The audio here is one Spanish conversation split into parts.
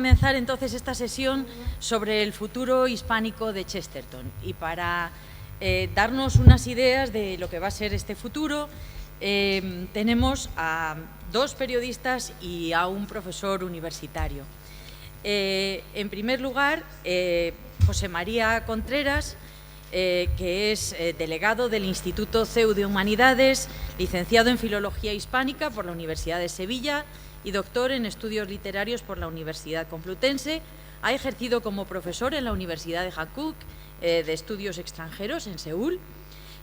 Comenzar entonces esta sesión sobre el futuro hispánico de Chesterton, y para darnos unas ideas de lo que va a ser este futuro tenemos a dos periodistas y a un profesor universitario. En primer lugar, José María Contreras, que es delegado del Instituto CEU de Humanidades, licenciado en Filología Hispánica por la Universidad de Sevilla y doctor en Estudios Literarios por la Universidad Complutense. Ha ejercido como profesor en la Universidad de Hankook de Estudios Extranjeros en Seúl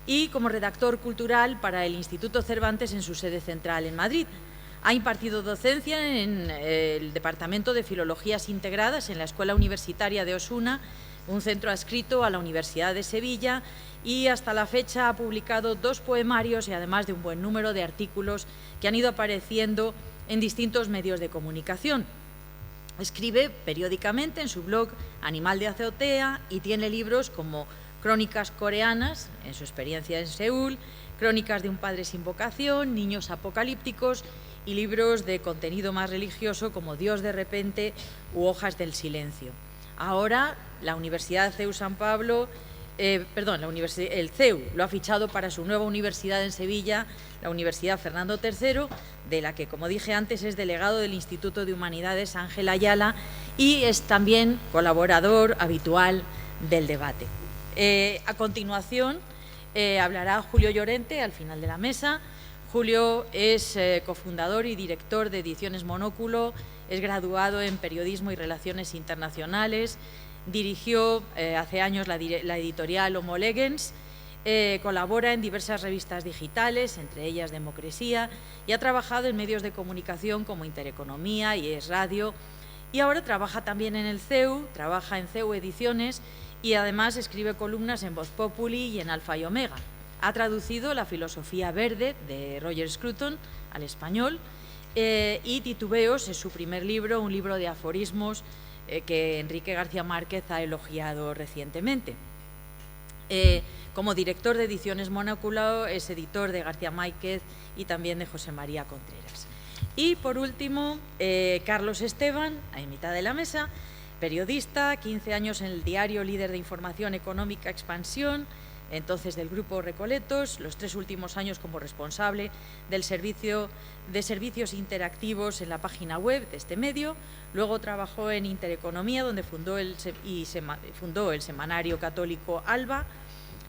y como redactor cultural para el Instituto Cervantes en su sede central en Madrid. Ha impartido docencia en el Departamento de Filologías Integradas en la Escuela Universitaria de Osuna, un centro adscrito a la Universidad de Sevilla, y hasta la fecha ha publicado 2 poemarios y además de un buen número de artículos que han ido apareciendo en distintos medios de comunicación. Escribe periódicamente en su blog Animal de Azotea y tiene libros como Crónicas coreanas, en su experiencia en Seúl, Crónicas de un padre sin vocación, Niños apocalípticos y libros de contenido más religioso como Dios de repente u Hojas del silencio. Ahora la Universidad CEU San Pablo, el CEU lo ha fichado para su nueva universidad en Sevilla, la Universidad Fernando III, de la que, como dije antes, es delegado del Instituto de Humanidades Ángel Ayala y es también colaborador habitual del debate. A continuación hablará Julio Llorente al final de la mesa. Julio es cofundador y director de Ediciones Monóculo, es graduado en Periodismo y Relaciones Internacionales, dirigió hace años la editorial Homo Legens, colabora en diversas revistas digitales, entre ellas Democresía, y ha trabajado en medios de comunicación como Intereconomía y Es Radio, y ahora trabaja también en el CEU, trabaja en CEU Ediciones y además escribe columnas en Voz Populi y en Alfa y Omega. Ha traducido La filosofía verde de Roger Scruton al español y Titubeos es su primer libro, un libro de aforismos que Enrique García Márquez ha elogiado recientemente. Como director de Ediciones Monóculo es editor de García Márquez y también de José María Contreras. Y por último, Carlos Esteban, en mitad de la mesa, periodista, 15 años en el diario Líder de Información Económica Expansión, entonces del Grupo Recoletos, los 3 últimos años como responsable del servicio de servicios interactivos en la página web de este medio. Luego trabajó en Intereconomía, donde fundó el semanario católico Alba,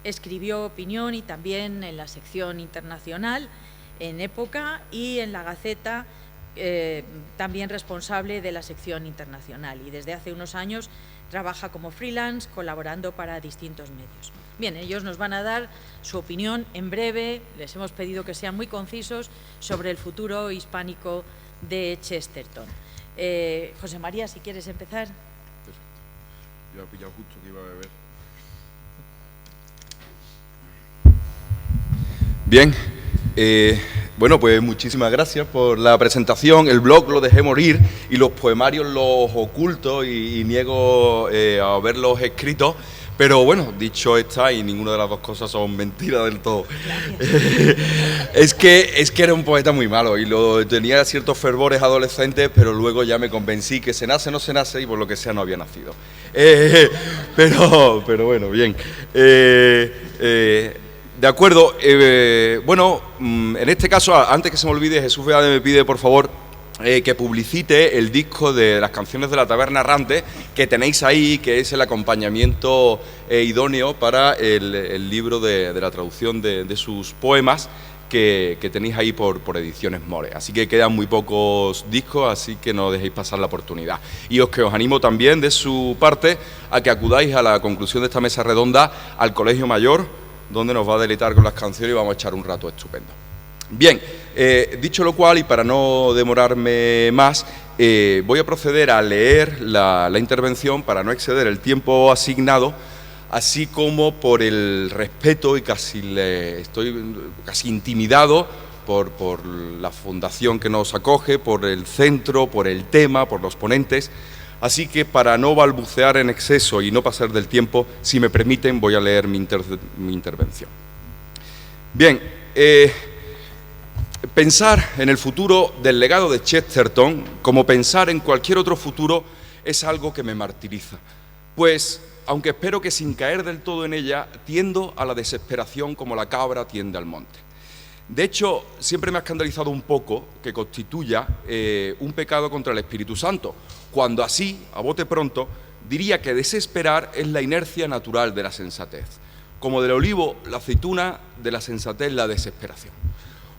escribió opinión y también en la sección internacional en Época y en la Gaceta, también responsable de la sección internacional, y desde hace unos años trabaja como freelance colaborando para distintos medios. Bien, ellos nos van a dar su opinión en breve, les hemos pedido que sean muy concisos sobre el futuro hispánico de Chesterton. José María, si quieres empezar. Perfecto. Yo he pillado justo que iba a beber. Bien, bueno, pues muchísimas gracias por la presentación. El blog lo dejé morir y los poemarios los oculto y niego a haberlos escrito. Pero bueno, dicho está, y ninguna de las dos cosas son mentiras del todo. Es que era un poeta muy malo y tenía ciertos fervores adolescentes, pero luego ya me convencí que se nace, no se nace, y por lo que sea no había nacido. Pero bueno, bien. De acuerdo, bueno, en este caso, antes que se me olvide, Jesús Veade me pide, por favor, que publicite el disco de las canciones de la Taberna Errante que tenéis ahí, que es el acompañamiento idóneo para el libro de la traducción de sus poemas que tenéis ahí por Ediciones More. Así que quedan muy pocos discos, así que no dejéis pasar la oportunidad. Y os animo también de su parte a que acudáis a la conclusión de esta mesa redonda al Colegio Mayor, donde nos va a deleitar con las canciones y vamos a echar un rato estupendo. Bien, dicho lo cual, y para no demorarme más, voy a proceder a leer la intervención para no exceder el tiempo asignado, así como por el respeto, y estoy casi intimidado por la fundación que nos acoge, por el centro, por el tema, por los ponentes. Así que para no balbucear en exceso y no pasar del tiempo, si me permiten, voy a leer mi intervención. Bien, pensar en el futuro del legado de Chesterton, como pensar en cualquier otro futuro, es algo que me martiriza. Pues, aunque espero que sin caer del todo en ella, tiendo a la desesperación como la cabra tiende al monte. De hecho, siempre me ha escandalizado un poco que constituya un pecado contra el Espíritu Santo, cuando así, a bote pronto, diría que desesperar es la inercia natural de la sensatez. Como del olivo, la aceituna, de la sensatez, la desesperación.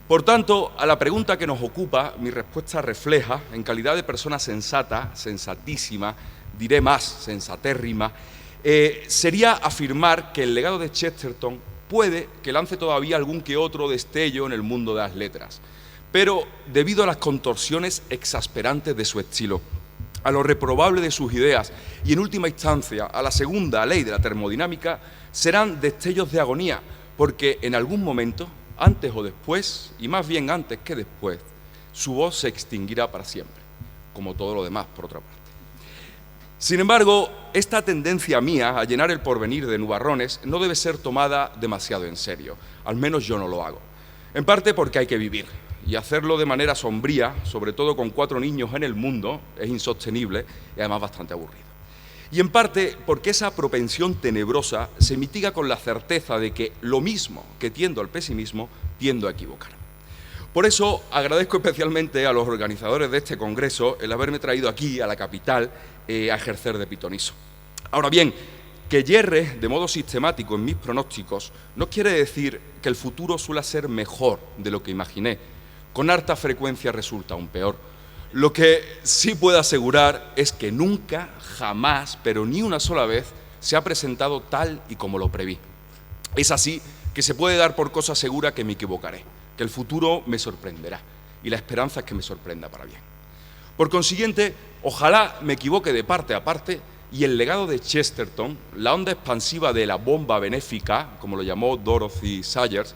Por tanto, a la pregunta que nos ocupa, mi respuesta refleja, en calidad de persona sensata, sensatísima, diré más, sensatérrima, sería afirmar que el legado de Chesterton puede que lance todavía algún que otro destello en el mundo de las letras, pero debido a las contorsiones exasperantes de su estilo, a lo reprobable de sus ideas y, en última instancia, a la segunda ley de la termodinámica, serán destellos de agonía, porque en algún momento, antes o después, y más bien antes que después, su voz se extinguirá para siempre, como todo lo demás, por otra parte. Sin embargo, esta tendencia mía a llenar el porvenir de nubarrones no debe ser tomada demasiado en serio, al menos yo no lo hago. En parte porque hay que vivir, y hacerlo de manera sombría, sobre todo con 4 niños en el mundo, es insostenible y además bastante aburrido. Y en parte porque esa propensión tenebrosa se mitiga con la certeza de que lo mismo que tiendo al pesimismo, tiendo a equivocar. Por eso agradezco especialmente a los organizadores de este congreso el haberme traído aquí, a la capital, a ejercer de pitoniso. Ahora bien, que yerre de modo sistemático en mis pronósticos no quiere decir que el futuro suele ser mejor de lo que imaginé. Con harta frecuencia resulta aún peor. Lo que sí puedo asegurar es que nunca, jamás, pero ni una sola vez, se ha presentado tal y como lo preví. Es así que se puede dar por cosa segura que me equivocaré, que el futuro me sorprenderá, y la esperanza es que me sorprenda para bien. Por consiguiente, ojalá me equivoque de parte a parte y el legado de Chesterton, la onda expansiva de la bomba benéfica, como lo llamó Dorothy Sayers,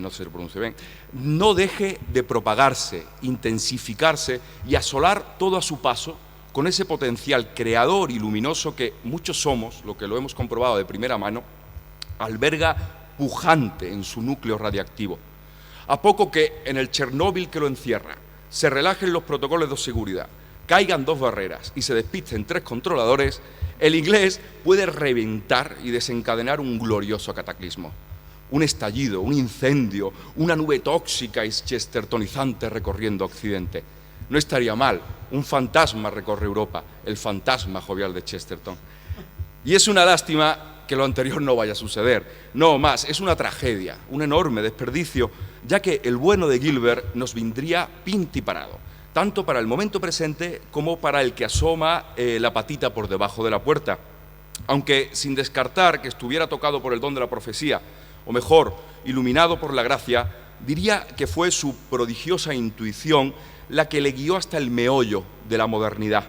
no sé si lo pronuncio bien, no deje de propagarse, intensificarse y asolar todo a su paso con ese potencial creador y luminoso que muchos somos, lo que lo hemos comprobado de primera mano, alberga pujante en su núcleo radiactivo. A poco que en el Chernóbil que lo encierra se relajen los protocolos de seguridad, caigan 2 barreras y se despisten 3 controladores, el inglés puede reventar y desencadenar un glorioso cataclismo. Un estallido, un incendio, una nube tóxica y chestertonizante recorriendo Occidente. No estaría mal, un fantasma recorre Europa, el fantasma jovial de Chesterton. Y es una lástima que lo anterior no vaya a suceder. No más, es una tragedia, un enorme desperdicio, ya que el bueno de Gilbert nos vendría pintiparado, tanto para el momento presente como para el que asoma la patita por debajo de la puerta. Aunque sin descartar que estuviera tocado por el don de la profecía, o mejor, iluminado por la gracia, diría que fue su prodigiosa intuición la que le guió hasta el meollo de la modernidad.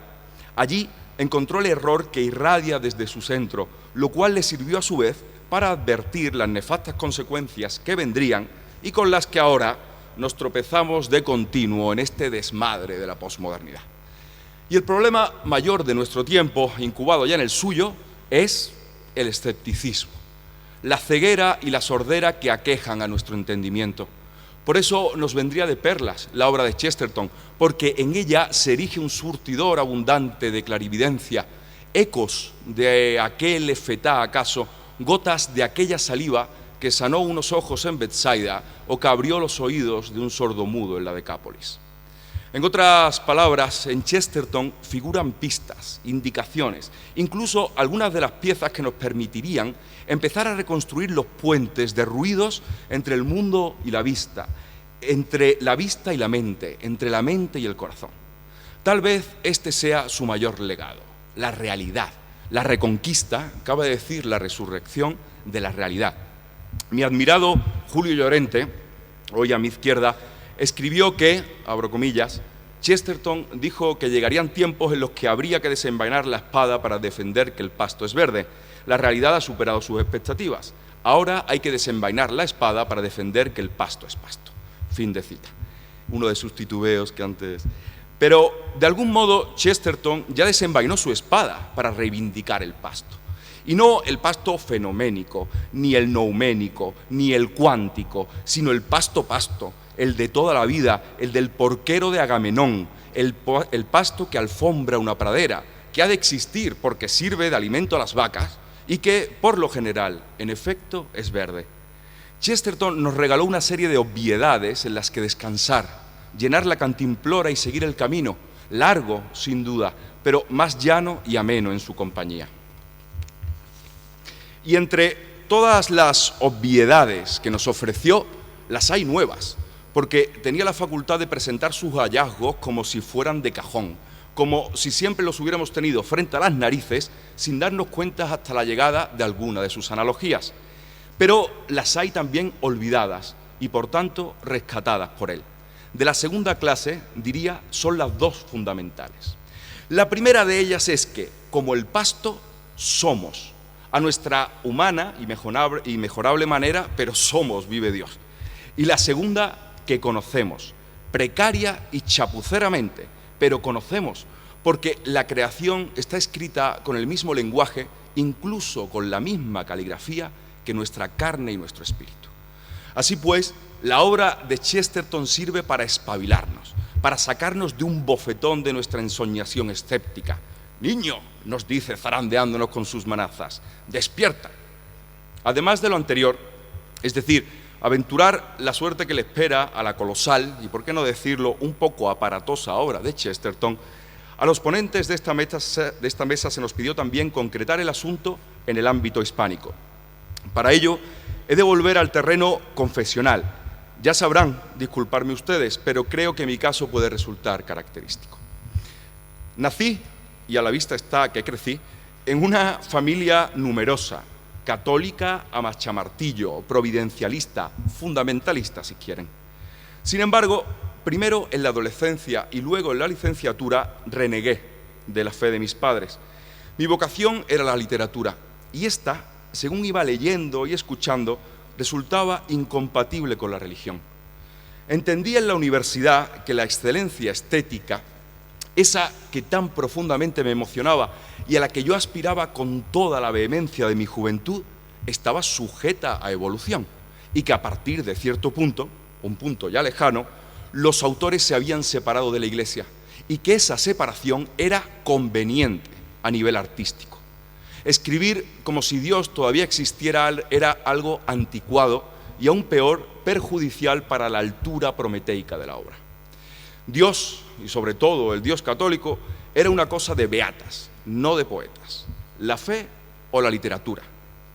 Allí encontró el error que irradia desde su centro, lo cual le sirvió a su vez para advertir las nefastas consecuencias que vendrían y con las que ahora nos tropezamos de continuo en este desmadre de la posmodernidad. Y el problema mayor de nuestro tiempo, incubado ya en el suyo, es el escepticismo, la ceguera y la sordera que aquejan a nuestro entendimiento. Por eso nos vendría de perlas la obra de Chesterton, porque en ella se erige un surtidor abundante de clarividencia, ecos de aquel Efetá acaso, gotas de aquella saliva que sanó unos ojos en Bethsaida o que abrió los oídos de un sordomudo en la Decápolis. En otras palabras, en Chesterton figuran pistas, indicaciones, incluso algunas de las piezas que nos permitirían empezar a reconstruir los puentes derruidos entre el mundo y la vista, entre la vista y la mente, entre la mente y el corazón. Tal vez este sea su mayor legado, la realidad, la reconquista, cabe decir la resurrección de la realidad. Mi admirado Julio Llorente, hoy a mi izquierda, escribió que, abro comillas, Chesterton dijo que llegarían tiempos en los que habría que desenvainar la espada para defender que el pasto es verde. La realidad ha superado sus expectativas. Ahora hay que desenvainar la espada para defender que el pasto es pasto. Fin de cita. Uno de sus titubeos que antes... Pero, de algún modo, Chesterton ya desenvainó su espada para reivindicar el pasto. Y no el pasto fenoménico, ni el nouménico, ni el cuántico, sino el pasto, el de toda la vida, el del porquero de Agamenón, el pasto que alfombra una pradera, que ha de existir porque sirve de alimento a las vacas y que, por lo general, en efecto, es verde. Chesterton nos regaló una serie de obviedades en las que descansar, llenar la cantimplora y seguir el camino, largo, sin duda, pero más llano y ameno en su compañía. Y entre todas las obviedades que nos ofreció, las hay nuevas, porque tenía la facultad de presentar sus hallazgos como si fueran de cajón, como si siempre los hubiéramos tenido frente a las narices sin darnos cuenta hasta la llegada de alguna de sus analogías. Pero las hay también olvidadas y, por tanto, rescatadas por él. De la segunda clase, diría, son las dos fundamentales. La primera de ellas es que, como el pasto, somos, a nuestra humana y mejorable manera, pero somos, vive Dios. Y la segunda, que conocemos, precaria y chapuceramente, pero conocemos, porque la creación está escrita con el mismo lenguaje, incluso con la misma caligrafía que nuestra carne y nuestro espíritu. Así pues, la obra de Chesterton sirve para espabilarnos, para sacarnos de un bofetón de nuestra ensoñación escéptica. «Niño», nos dice zarandeándonos con sus manazas, «despierta». Además de lo anterior, es decir, aventurar la suerte que le espera a la colosal, y por qué no decirlo, un poco aparatosa obra de Chesterton, a los ponentes de esta mesa se nos pidió también concretar el asunto en el ámbito hispánico. Para ello, he de volver al terreno confesional. Ya sabrán, disculparme ustedes, pero creo que mi caso puede resultar característico. Nací, y a la vista está que crecí, en una familia numerosa, católica a machamartillo, providencialista, fundamentalista, si quieren. Sin embargo, primero en la adolescencia y luego en la licenciatura renegué de la fe de mis padres. Mi vocación era la literatura, y esta, según iba leyendo y escuchando, resultaba incompatible con la religión. Entendí en la universidad que la excelencia estética, esa que tan profundamente me emocionaba y a la que yo aspiraba con toda la vehemencia de mi juventud, estaba sujeta a evolución, y que a partir de cierto punto, un punto ya lejano, los autores se habían separado de la Iglesia, y que esa separación era conveniente a nivel artístico. Escribir como si Dios todavía existiera era algo anticuado y aún peor, perjudicial para la altura prometeica de la obra. Dios, y sobre todo el Dios católico, era una cosa de beatas, no de poetas. La fe o la literatura.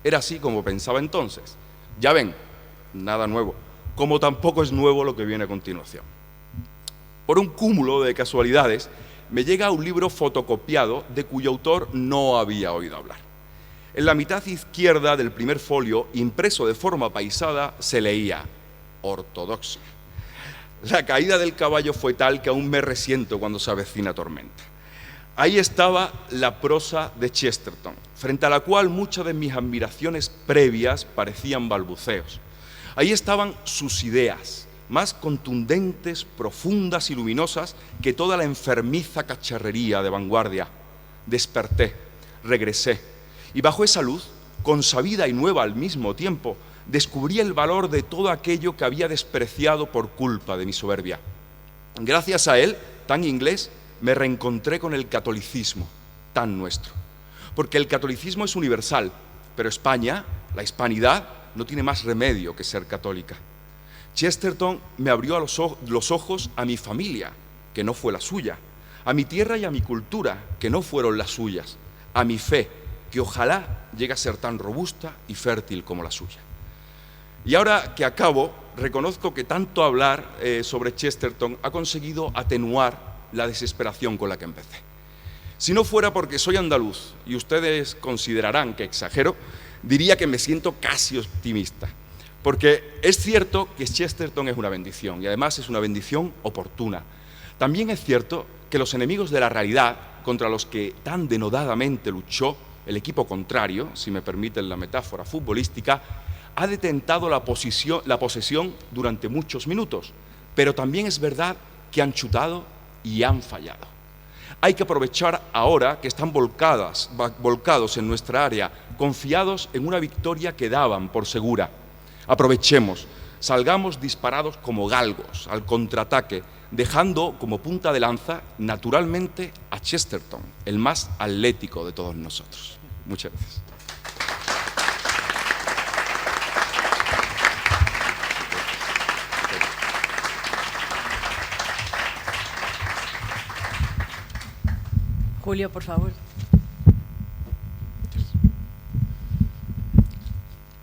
Era así como pensaba entonces. Ya ven, nada nuevo, como tampoco es nuevo lo que viene a continuación. Por un cúmulo de casualidades, me llega un libro fotocopiado de cuyo autor no había oído hablar. En la mitad izquierda del primer folio, impreso de forma paisada, se leía «Ortodoxia». La caída del caballo fue tal que aún me resiento cuando se avecina tormenta. Ahí estaba la prosa de Chesterton, frente a la cual muchas de mis admiraciones previas parecían balbuceos. Ahí estaban sus ideas, más contundentes, profundas y luminosas que toda la enfermiza cacharrería de vanguardia. Desperté, regresé, y bajo esa luz, consabida y nueva al mismo tiempo, descubrí el valor de todo aquello que había despreciado por culpa de mi soberbia. Gracias a él, tan inglés, me reencontré con el catolicismo, tan nuestro. Porque el catolicismo es universal, pero España, la hispanidad, no tiene más remedio que ser católica. Chesterton me abrió los ojos a mi familia, que no fue la suya, a mi tierra y a mi cultura, que no fueron las suyas, a mi fe, que ojalá llegue a ser tan robusta y fértil como la suya. Y ahora que acabo, reconozco que tanto hablar sobre Chesterton ha conseguido atenuar la desesperación con la que empecé. Si no fuera porque soy andaluz, y ustedes considerarán que exagero, diría que me siento casi optimista. Porque es cierto que Chesterton es una bendición, y además es una bendición oportuna. También es cierto que los enemigos de la realidad, contra los que tan denodadamente luchó el equipo contrario, si me permiten la metáfora futbolística, ha detentado la posesión durante muchos minutos, pero también es verdad que han chutado y han fallado. Hay que aprovechar ahora que están volcados en nuestra área, confiados en una victoria que daban por segura. Aprovechemos, salgamos disparados como galgos al contraataque, dejando como punta de lanza, naturalmente, a Chesterton, el más atlético de todos nosotros. Muchas gracias. Julio, por favor.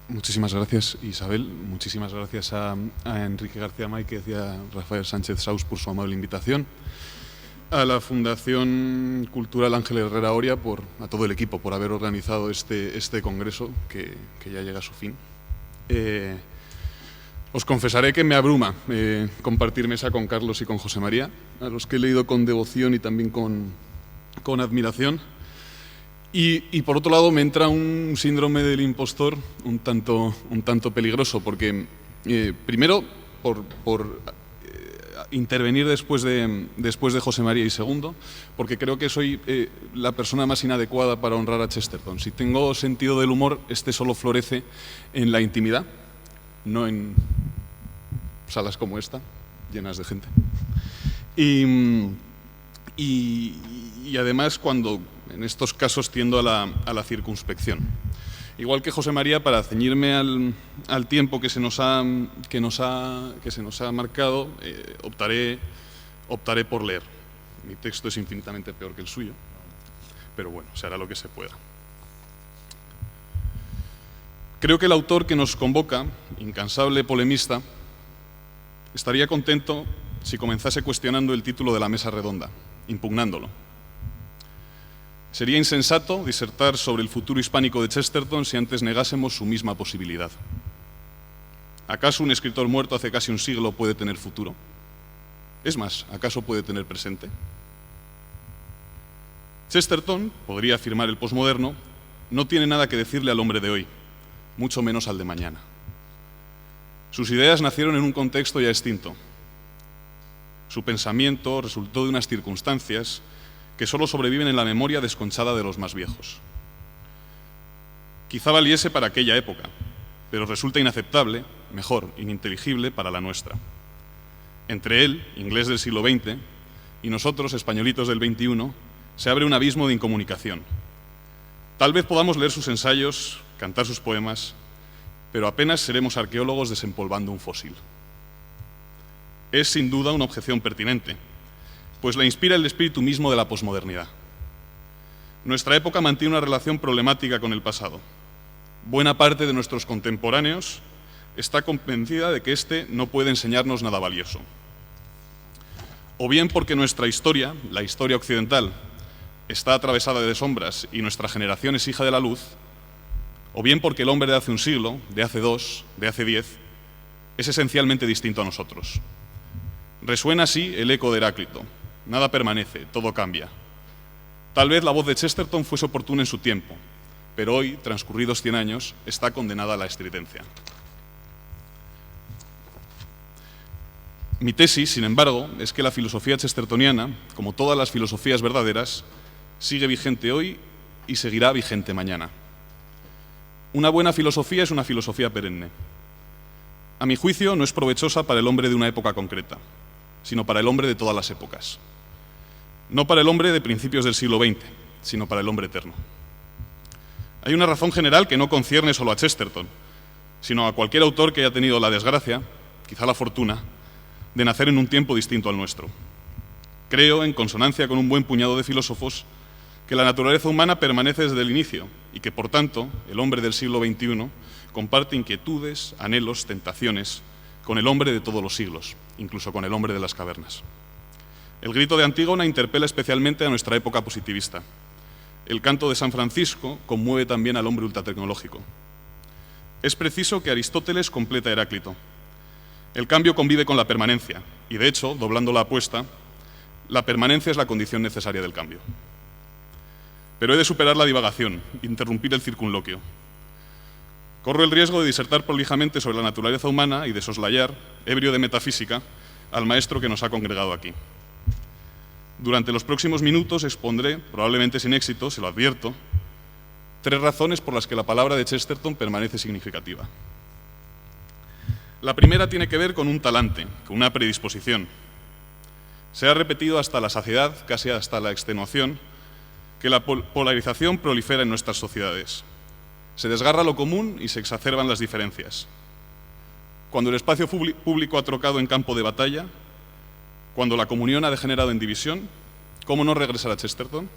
Muchísimas gracias, Isabel. Muchísimas gracias a Enrique García Máquez y a Rafael Sánchez Saus por su amable invitación. A la Fundación Cultural Ángel Herrera Oria, a todo el equipo, por haber organizado este congreso que ya llega a su fin. Os confesaré que me abruma compartir mesa con Carlos y con José María, a los que he leído con devoción y también con admiración. Y por otro lado me entra un síndrome del impostor un tanto peligroso, porque primero por intervenir después de José María, y segundo porque creo que soy la persona más inadecuada para honrar a Chesterton. Si tengo sentido del humor, este solo florece en la intimidad, no en salas como esta, llenas de gente. Y además, cuando en estos casos tiendo a la circunspección. Igual que José María, para ceñirme al tiempo que se nos ha marcado, optaré por leer. Mi texto es infinitamente peor que el suyo, pero bueno, se hará lo que se pueda. Creo que el autor que nos convoca, incansable polemista, estaría contento si comenzase cuestionando el título de la mesa redonda, impugnándolo. Sería insensato disertar sobre el futuro hispánico de Chesterton si antes negásemos su misma posibilidad. ¿Acaso un escritor muerto hace casi un siglo puede tener futuro? Es más, ¿acaso puede tener presente? Chesterton, podría afirmar el posmoderno, no tiene nada que decirle al hombre de hoy, mucho menos al de mañana. Sus ideas nacieron en un contexto ya extinto. Su pensamiento resultó de unas circunstancias que solo sobreviven en la memoria desconchada de los más viejos. Quizá valiese para aquella época, pero resulta inaceptable, mejor, ininteligible para la nuestra. Entre él, inglés del siglo XX, y nosotros, españolitos del XXI, se abre un abismo de incomunicación. Tal vez podamos leer sus ensayos, cantar sus poemas, pero apenas seremos arqueólogos desempolvando un fósil. Es sin duda una objeción pertinente, pues la inspira el espíritu mismo de la posmodernidad. Nuestra época mantiene una relación problemática con el pasado. Buena parte de nuestros contemporáneos está convencida de que éste no puede enseñarnos nada valioso. O bien porque nuestra historia, la historia occidental, está atravesada de sombras y nuestra generación es hija de la luz, o bien porque el hombre de hace un siglo, de hace 2, de hace 10, es esencialmente distinto a nosotros. Resuena así el eco de Heráclito. Nada permanece, todo cambia. Tal vez la voz de Chesterton fuese oportuna en su tiempo, pero hoy, transcurridos 100 años, está condenada a la estridencia. Mi tesis, sin embargo, es que la filosofía chestertoniana, como todas las filosofías verdaderas, sigue vigente hoy y seguirá vigente mañana. Una buena filosofía es una filosofía perenne. A mi juicio, no es provechosa para el hombre de una época concreta, sino para el hombre de todas las épocas. No para el hombre de principios del siglo XX, sino para el hombre eterno. Hay una razón general que no concierne solo a Chesterton, sino a cualquier autor que haya tenido la desgracia, quizá la fortuna, de nacer en un tiempo distinto al nuestro. Creo, en consonancia con un buen puñado de filósofos, que la naturaleza humana permanece desde el inicio y que, por tanto, el hombre del siglo XXI comparte inquietudes, anhelos, tentaciones con el hombre de todos los siglos, incluso con el hombre de las cavernas. El grito de Antígona interpela especialmente a nuestra época positivista. El canto de San Francisco conmueve también al hombre ultratecnológico. Es preciso que Aristóteles completa Heráclito. El cambio convive con la permanencia, y de hecho, doblando la apuesta, la permanencia es la condición necesaria del cambio. Pero he de superar la divagación, interrumpir el circunloquio. Corro el riesgo de disertar prolijamente sobre la naturaleza humana y de soslayar, ebrio de metafísica, al maestro que nos ha congregado aquí. Durante los próximos minutos expondré, probablemente sin éxito, se lo advierto, 3 razones por las que la palabra de Chesterton permanece significativa. La primera tiene que ver con un talante, con una predisposición. Se ha repetido hasta la saciedad, casi hasta la extenuación, que la polarización prolifera en nuestras sociedades. Se desgarra lo común y se exacerban las diferencias. Cuando el espacio público ha trocado en campo de batalla, cuando la comunión ha degenerado en división, ¿cómo no regresar a Chesterton?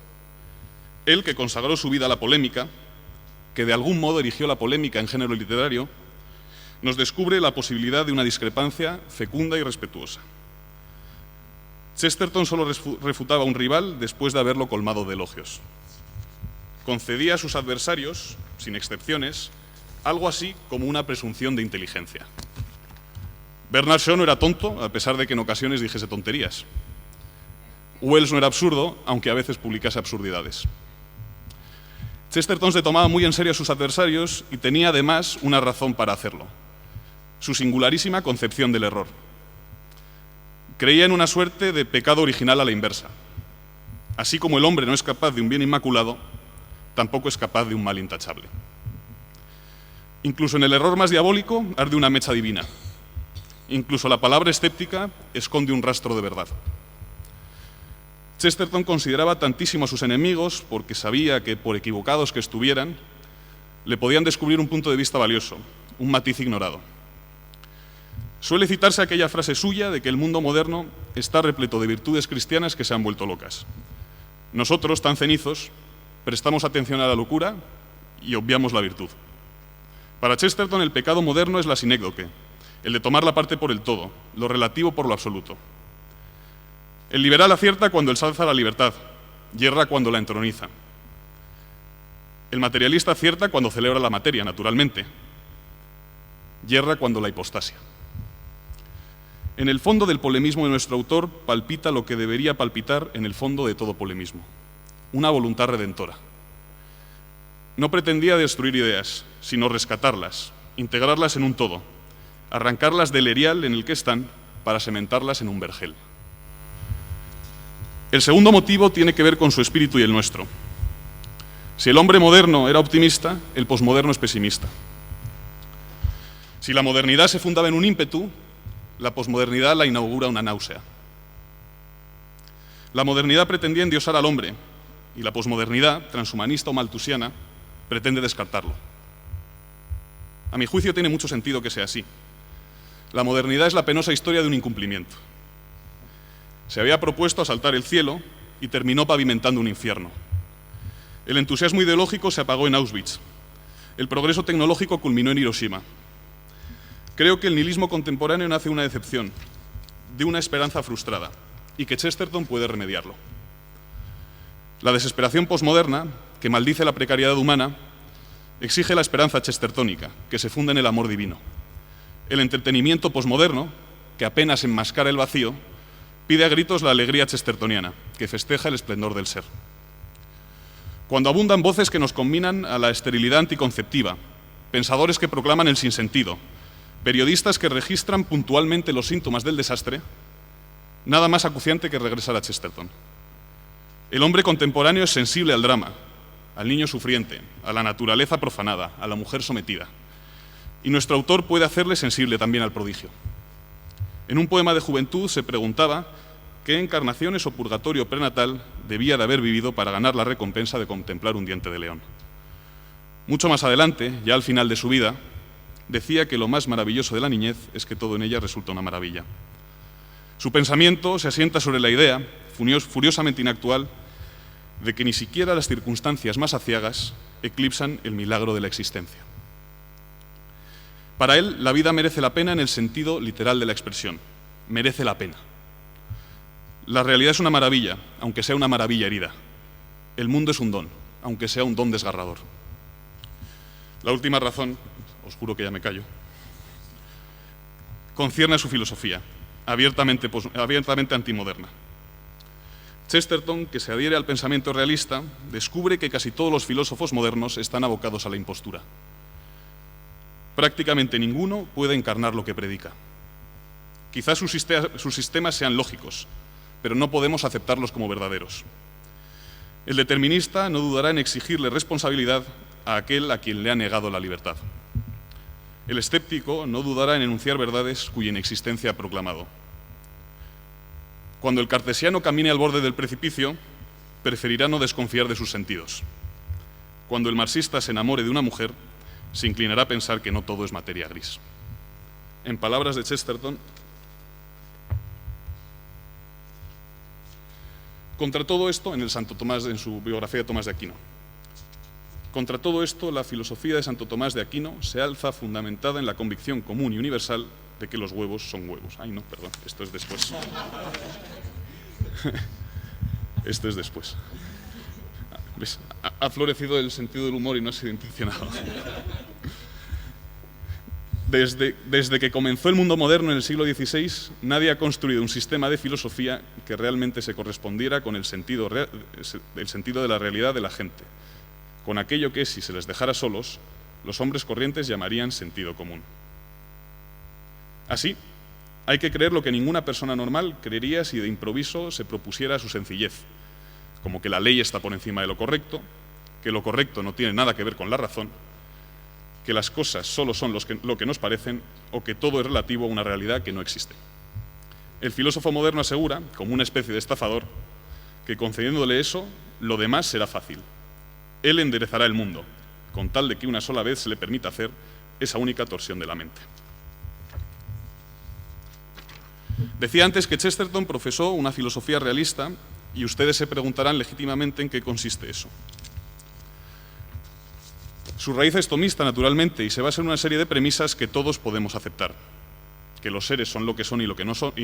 Él, que consagró su vida a la polémica, que de algún modo erigió la polémica en género literario, nos descubre la posibilidad de una discrepancia fecunda y respetuosa. Chesterton solo refutaba a un rival después de haberlo colmado de elogios. Concedía a sus adversarios, sin excepciones, algo así como una presunción de inteligencia. Bernard Shaw no era tonto, a pesar de que en ocasiones dijese tonterías. Wells no era absurdo, aunque a veces publicase absurdidades. Chesterton se tomaba muy en serio a sus adversarios y tenía además una razón para hacerlo: su singularísima concepción del error. Creía en una suerte de pecado original a la inversa. Así como el hombre no es capaz de un bien inmaculado, tampoco es capaz de un mal intachable. Incluso en el error más diabólico arde una mecha divina. Incluso la palabra escéptica esconde un rastro de verdad. Chesterton consideraba tantísimo a sus enemigos porque sabía que, por equivocados que estuvieran, le podían descubrir un punto de vista valioso, un matiz ignorado. Suele citarse aquella frase suya de que el mundo moderno está repleto de virtudes cristianas que se han vuelto locas. Nosotros, tan cenizos, prestamos atención a la locura y obviamos la virtud. Para Chesterton, el pecado moderno es la sinécdoque, el de tomar la parte por el todo, lo relativo por lo absoluto. El liberal acierta cuando ensalza la libertad, yerra cuando la entroniza. El materialista acierta cuando celebra la materia, naturalmente, yerra cuando la hipostasia. En el fondo del polemismo de nuestro autor palpita lo que debería palpitar en el fondo de todo polemismo: una voluntad redentora. No pretendía destruir ideas, sino rescatarlas, integrarlas en un todo, arrancarlas del erial en el que están para sementarlas en un vergel. El segundo motivo tiene que ver con su espíritu y el nuestro. Si el hombre moderno era optimista, el posmoderno es pesimista. Si la modernidad se fundaba en un ímpetu, la posmodernidad la inaugura una náusea. La modernidad pretendía endiosar al hombre y la posmodernidad, transhumanista o malthusiana, pretende descartarlo. A mi juicio tiene mucho sentido que sea así. La modernidad es la penosa historia de un incumplimiento. Se había propuesto asaltar el cielo y terminó pavimentando un infierno. El entusiasmo ideológico se apagó en Auschwitz. El progreso tecnológico culminó en Hiroshima. Creo que el nihilismo contemporáneo nace de una decepción, de una esperanza frustrada, y que Chesterton puede remediarlo. La desesperación posmoderna, que maldice la precariedad humana, exige la esperanza chestertónica, que se funda en el amor divino. El entretenimiento posmoderno, que apenas enmascara el vacío, pide a gritos la alegría chestertoniana, que festeja el esplendor del ser. Cuando abundan voces que nos combinan a la esterilidad anticonceptiva, pensadores que proclaman el sinsentido, periodistas que registran puntualmente los síntomas del desastre, nada más acuciante que regresar a Chesterton. El hombre contemporáneo es sensible al drama, al niño sufriente, a la naturaleza profanada, a la mujer sometida. Y nuestro autor puede hacerle sensible también al prodigio. En un poema de juventud se preguntaba qué encarnaciones o purgatorio prenatal debía de haber vivido para ganar la recompensa de contemplar un diente de león. Mucho más adelante, ya al final de su vida, decía que lo más maravilloso de la niñez es que todo en ella resulta una maravilla. Su pensamiento se asienta sobre la idea, furiosamente inactual, de que ni siquiera las circunstancias más aciagas eclipsan el milagro de la existencia. Para él, la vida merece la pena en el sentido literal de la expresión. Merece la pena. La realidad es una maravilla, aunque sea una maravilla herida. El mundo es un don, aunque sea un don desgarrador. La última razón, os juro que ya me callo, concierne a su filosofía, abiertamente antimoderna. Chesterton, que se adhiere al pensamiento realista, descubre que casi todos los filósofos modernos están abocados a la impostura. Prácticamente ninguno puede encarnar lo que predica. Quizás sus sistemas sean lógicos, pero no podemos aceptarlos como verdaderos. El determinista no dudará en exigirle responsabilidad a aquel a quien le ha negado la libertad. El escéptico no dudará en enunciar verdades cuya inexistencia ha proclamado. Cuando el cartesiano camine al borde del precipicio, preferirá no desconfiar de sus sentidos. Cuando el marxista se enamore de una mujer, se inclinará a pensar que no todo es materia gris. En palabras de Chesterton, contra todo esto, en su biografía de Tomás de Aquino, contra todo esto, la filosofía de Santo Tomás de Aquino se alza fundamentada en la convicción común y universal de que los huevos son huevos. Ay, no, perdón, esto es después. Esto es después. ¿Ves? Ha florecido el sentido del humor y no ha sido intencionado. Desde que comenzó el mundo moderno en el siglo XVI, nadie ha construido un sistema de filosofía que realmente se correspondiera con el sentido de la realidad de la gente, con aquello que, si se les dejara solos, los hombres corrientes llamarían sentido común. Así, hay que creer lo que ninguna persona normal creería si de improviso se propusiera su sencillez, como que la ley está por encima de lo correcto, que lo correcto no tiene nada que ver con la razón, que las cosas solo son lo que nos parecen o que todo es relativo a una realidad que no existe. El filósofo moderno asegura, como una especie de estafador, que concediéndole eso, lo demás será fácil. Él enderezará el mundo, con tal de que una sola vez se le permita hacer esa única torsión de la mente. Decía antes que Chesterton profesó una filosofía realista y ustedes se preguntarán legítimamente en qué consiste eso. Su raíz es tomista, naturalmente, y se basa en una serie de premisas que todos podemos aceptar. Que los seres son lo que son y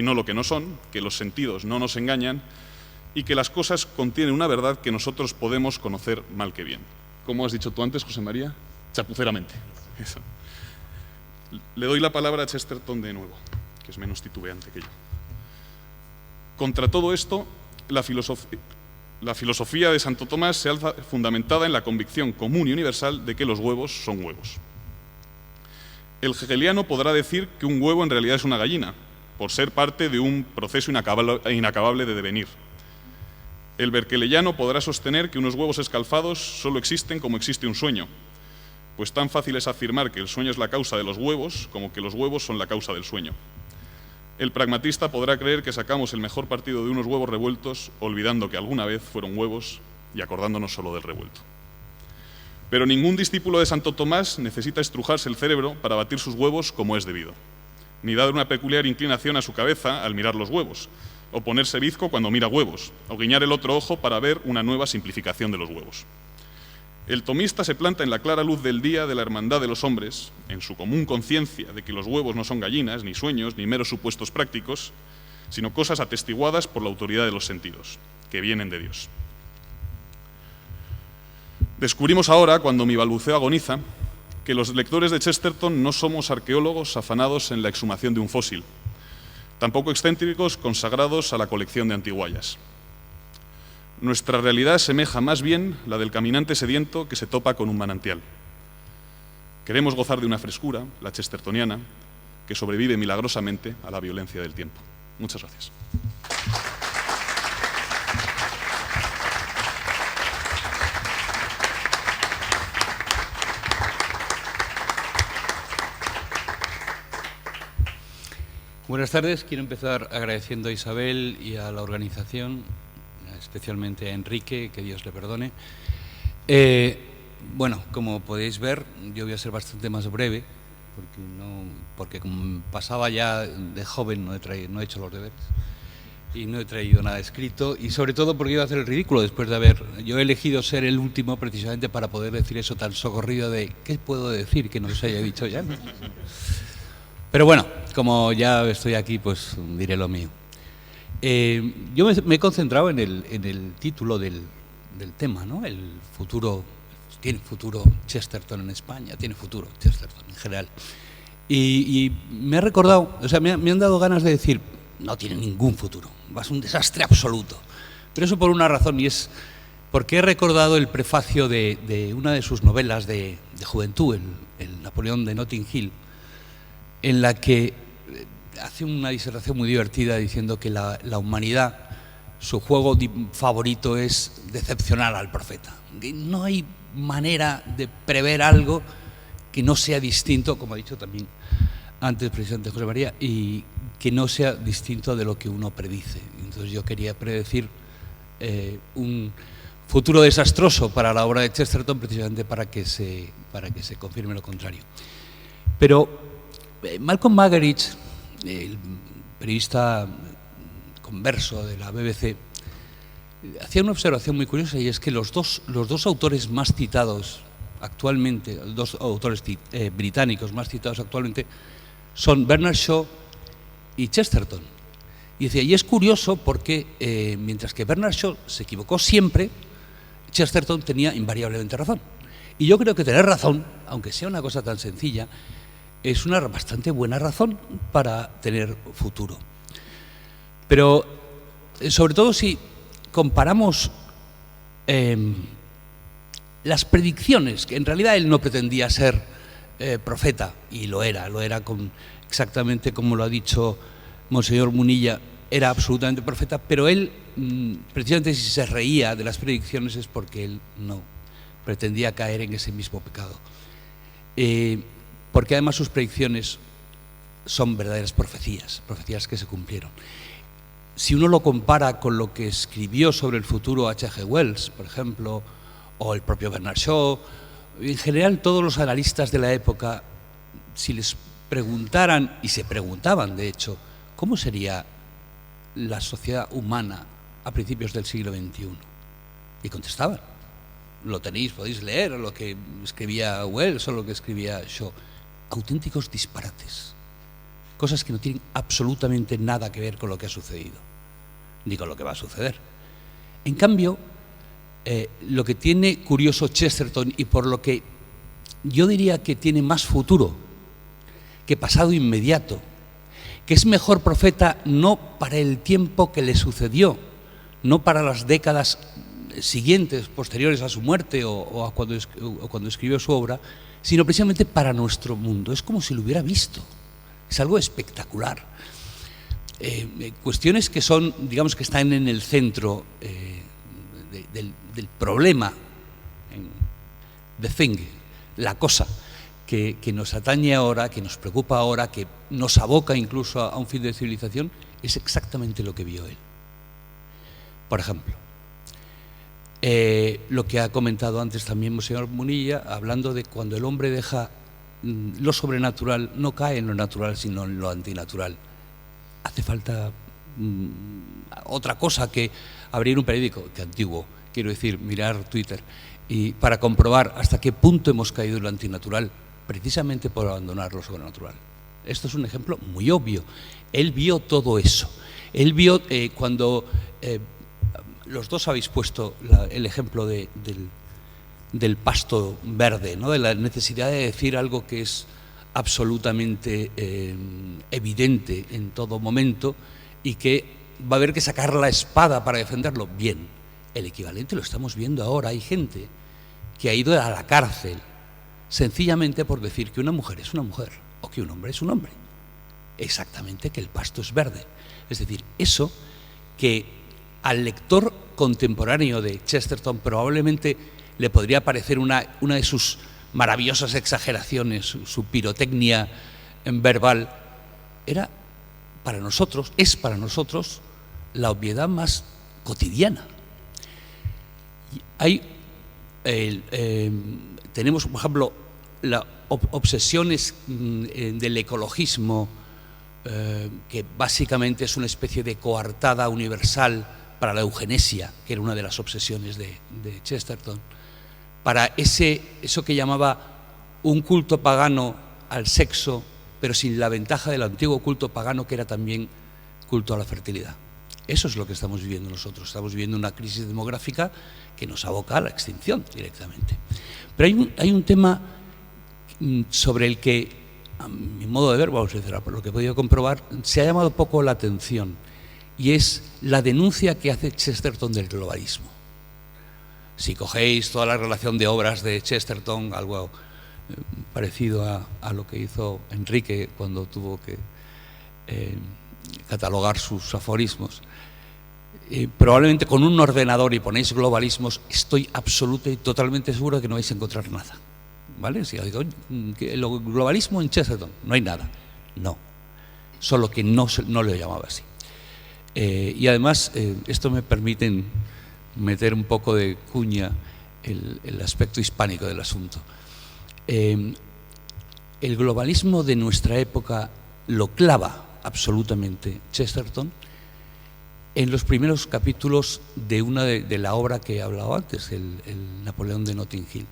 no lo que no son, que los sentidos no nos engañan y que las cosas contienen una verdad que nosotros podemos conocer mal que bien. ¿Cómo has dicho tú antes, José María? Chapuceramente. Eso. Le doy la palabra a Chesterton de nuevo, que es menos titubeante que yo. Contra todo esto, la filosofía de Santo Tomás se alza fundamentada en la convicción común y universal de que los huevos son huevos. El hegeliano podrá decir que un huevo en realidad es una gallina, por ser parte de un proceso inacabable de devenir. El berkeleyano podrá sostener que unos huevos escalfados solo existen como existe un sueño, pues tan fácil es afirmar que el sueño es la causa de los huevos como que los huevos son la causa del sueño. El pragmatista podrá creer que sacamos el mejor partido de unos huevos revueltos, olvidando que alguna vez fueron huevos y acordándonos solo del revuelto. Pero ningún discípulo de Santo Tomás necesita estrujarse el cerebro para batir sus huevos como es debido, ni dar una peculiar inclinación a su cabeza al mirar los huevos, o ponerse bizco cuando mira huevos, o guiñar el otro ojo para ver una nueva simplificación de los huevos. El tomista se planta en la clara luz del día de la hermandad de los hombres, en su común conciencia de que los huevos no son gallinas, ni sueños, ni meros supuestos prácticos, sino cosas atestiguadas por la autoridad de los sentidos, que vienen de Dios. Descubrimos ahora, cuando mi balbuceo agoniza, que los lectores de Chesterton no somos arqueólogos afanados en la exhumación de un fósil, tampoco excéntricos consagrados a la colección de antiguallas. Nuestra realidad semeja más bien la del caminante sediento que se topa con un manantial. Queremos gozar de una frescura, la chestertoniana, que sobrevive milagrosamente a la violencia del tiempo. Muchas gracias. Buenas tardes. Quiero empezar agradeciendo a Isabel y a la organización, especialmente a Enrique, que Dios le perdone. Bueno, como podéis ver, yo voy a ser bastante más breve, porque como pasaba ya de joven no he hecho los deberes y no he traído nada escrito, y sobre todo porque iba a hacer el ridículo después de yo he elegido ser el último precisamente para poder decir eso tan socorrido de ¿qué puedo decir que no se haya dicho ya? Pero bueno, como ya estoy aquí, pues diré lo mío. Yo me he concentrado en el título del tema, ¿no? El futuro, tiene futuro Chesterton en España, tiene futuro Chesterton en general. Y me ha recordado, o sea, me han dado ganas de decir, no tiene ningún futuro, va a ser un desastre absoluto. Pero eso por una razón, y es porque he recordado el prefacio de una de sus novelas de juventud, el Napoleón de Notting Hill, en la que hace una disertación muy divertida diciendo que la humanidad, su juego favorito es decepcionar al profeta. No hay manera de prever algo que no sea distinto, como ha dicho también antes el presidente José María, y que no sea distinto de lo que uno predice. Entonces yo quería predecir un futuro desastroso para la obra de Chesterton, precisamente para que se confirme lo contrario. Pero Malcolm Muggeridge, el periodista converso de la BBC, hacía una observación muy curiosa, y es que los dos autores más citados actualmente, los dos autores británicos más citados actualmente, son Bernard Shaw y Chesterton. Y decía, y es curioso porque mientras que Bernard Shaw se equivocó siempre, Chesterton tenía invariablemente razón. Y yo creo que tener razón, aunque sea una cosa tan sencilla, es una bastante buena razón para tener futuro. Pero sobre todo si comparamos las predicciones, que en realidad él no pretendía ser profeta, y lo era exactamente como lo ha dicho Monseñor Munilla, era absolutamente profeta, pero él, precisamente si se reía de las predicciones, es porque él no pretendía caer en ese mismo pecado. Porque además sus predicciones son verdaderas profecías que se cumplieron. Si uno lo compara con lo que escribió sobre el futuro H.G. Wells, por ejemplo, o el propio Bernard Shaw, en general todos los analistas de la época, si les preguntaran, y se preguntaban de hecho, ¿cómo sería la sociedad humana a principios del siglo XXI? Y contestaban. Lo tenéis, podéis leer lo que escribía Wells o lo que escribía Shaw. Auténticos disparates. Cosas que no tienen absolutamente nada que ver con lo que ha sucedido, ni con lo que va a suceder. En cambio, lo que tiene curioso Chesterton, y por lo que yo diría que tiene más futuro que pasado inmediato, que es mejor profeta no para el tiempo que le sucedió, no para las décadas siguientes, posteriores a su muerte o cuando escribió su obra, sino precisamente para nuestro mundo. Es como si lo hubiera visto. Es algo espectacular. Cuestiones que son, digamos, que están en el centro del problema, the thing, la cosa que nos atañe ahora, que nos preocupa ahora, que nos aboca incluso a un fin de civilización, es exactamente lo que vio él. Por ejemplo, lo que ha comentado antes también Monseñor Munilla, hablando de cuando el hombre deja lo sobrenatural, no cae en lo natural, sino en lo antinatural. Hace falta otra cosa que abrir un periódico, que antiguo, quiero decir, mirar Twitter, y para comprobar hasta qué punto hemos caído en lo antinatural, precisamente por abandonar lo sobrenatural. Esto es un ejemplo muy obvio. Él vio todo eso. Él vio cuando los dos habéis puesto el ejemplo del pasto verde, ¿no? De la necesidad de decir algo que es absolutamente evidente en todo momento y que va a haber que sacar la espada para defenderlo. Bien, el equivalente lo estamos viendo ahora. Hay gente que ha ido a la cárcel sencillamente por decir que una mujer es una mujer o que un hombre es un hombre. Exactamente, que el pasto es verde. Es decir, eso que al lector contemporáneo de Chesterton probablemente le podría parecer una de sus maravillosas exageraciones, su pirotecnia verbal, es para nosotros la obviedad más cotidiana. Tenemos, por ejemplo, las obsesiones del ecologismo, que básicamente es una especie de coartada universal para la eugenesia, que era una de las obsesiones de Chesterton, para eso que llamaba un culto pagano al sexo, pero sin la ventaja del antiguo culto pagano, que era también culto a la fertilidad. Eso es lo que estamos viviendo nosotros. Estamos viviendo una crisis demográfica que nos aboca a la extinción directamente. Pero hay un tema sobre el que, a mi modo de ver, vamos a decir, por lo que he podido comprobar, se ha llamado poco la atención, y es la denuncia que hace Chesterton del globalismo. Si cogéis toda la relación de obras de Chesterton, algo parecido a lo que hizo Enrique cuando tuvo que catalogar sus aforismos, probablemente con un ordenador y ponéis globalismos, estoy absoluta y totalmente seguro de que no vais a encontrar nada. ¿Vale? Si digo, el globalismo en Chesterton, no hay nada. No. solo que no lo llamaba así. Y además, esto me permite meter un poco de cuña el aspecto hispánico del asunto. El globalismo de nuestra época lo clava absolutamente Chesterton en los primeros capítulos de la obra que he hablado antes, el Napoleón de Notting Hill,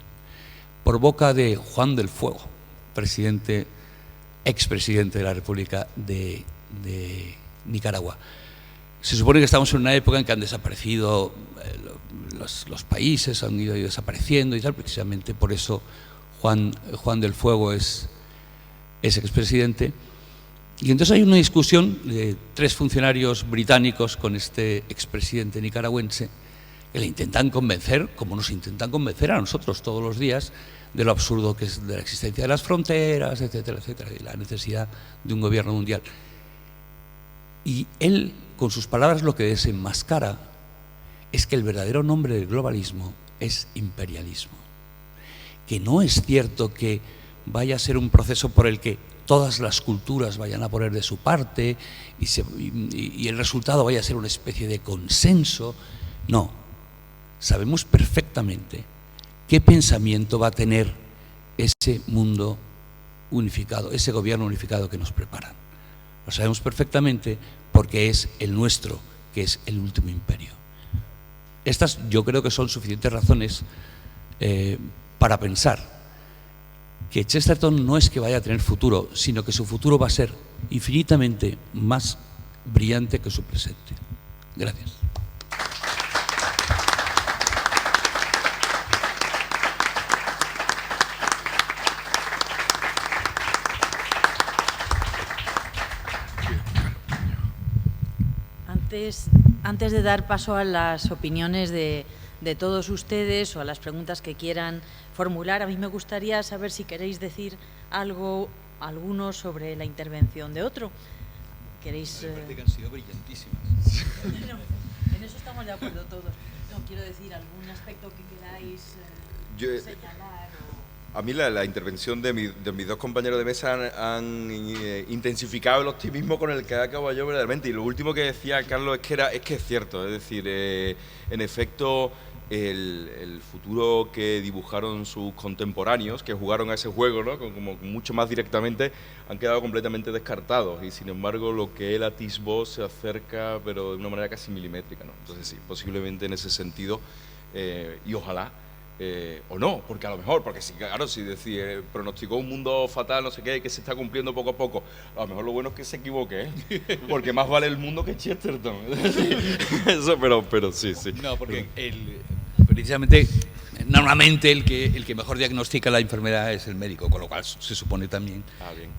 por boca de Juan del Fuego, expresidente de la República de Nicaragua. Se supone que estamos en una época en que han desaparecido los países, han ido desapareciendo y tal, precisamente por eso Juan del Fuego es expresidente. Y entonces hay una discusión de 3 funcionarios británicos con este expresidente nicaragüense que le intentan convencer, como nos intentan convencer a nosotros todos los días, de lo absurdo que es de la existencia de las fronteras, etcétera, etcétera, y la necesidad de un gobierno mundial. Y él, con sus palabras, lo que desenmascara es que el verdadero nombre del globalismo es imperialismo. Que no es cierto que vaya a ser un proceso por el que todas las culturas vayan a poner de su parte y el resultado vaya a ser una especie de consenso. No, sabemos perfectamente qué pensamiento va a tener ese mundo unificado, ese gobierno unificado que nos preparan. Lo sabemos perfectamente porque es el nuestro, que es el último imperio. Estas yo creo que son suficientes razones para pensar que Chesterton no es que vaya a tener futuro, sino que su futuro va a ser infinitamente más brillante que su presente. Gracias. Antes de dar paso a las opiniones de todos ustedes o a las preguntas que quieran formular, a mí me gustaría saber si queréis decir alguno sobre la intervención de otro. ¿Queréis? Me parece que han sido brillantísimas. No, en eso estamos de acuerdo todos. No, quiero decir, algún aspecto que queráis señalar. A mí la intervención de mis 2 compañeros de mesa han intensificado el optimismo con el que acabo yo verdaderamente. Y lo último que decía Carlos es que es cierto. Es decir, en efecto, el futuro que dibujaron sus contemporáneos, que jugaron a ese juego, ¿no? como mucho más directamente, han quedado completamente descartados. Y sin embargo, lo que él atisbó se acerca, pero de una manera casi milimétrica, ¿no? Entonces sí, posiblemente en ese sentido, y ojalá, o no, porque a lo mejor, porque si, claro, si pronosticó un mundo fatal, no sé qué, que se está cumpliendo poco a poco, a lo mejor lo bueno es que se equivoque, porque más vale el mundo que Chesterton. Eso, pero sí. No, porque precisamente, normalmente el que mejor diagnostica la enfermedad es el médico, con lo cual se supone también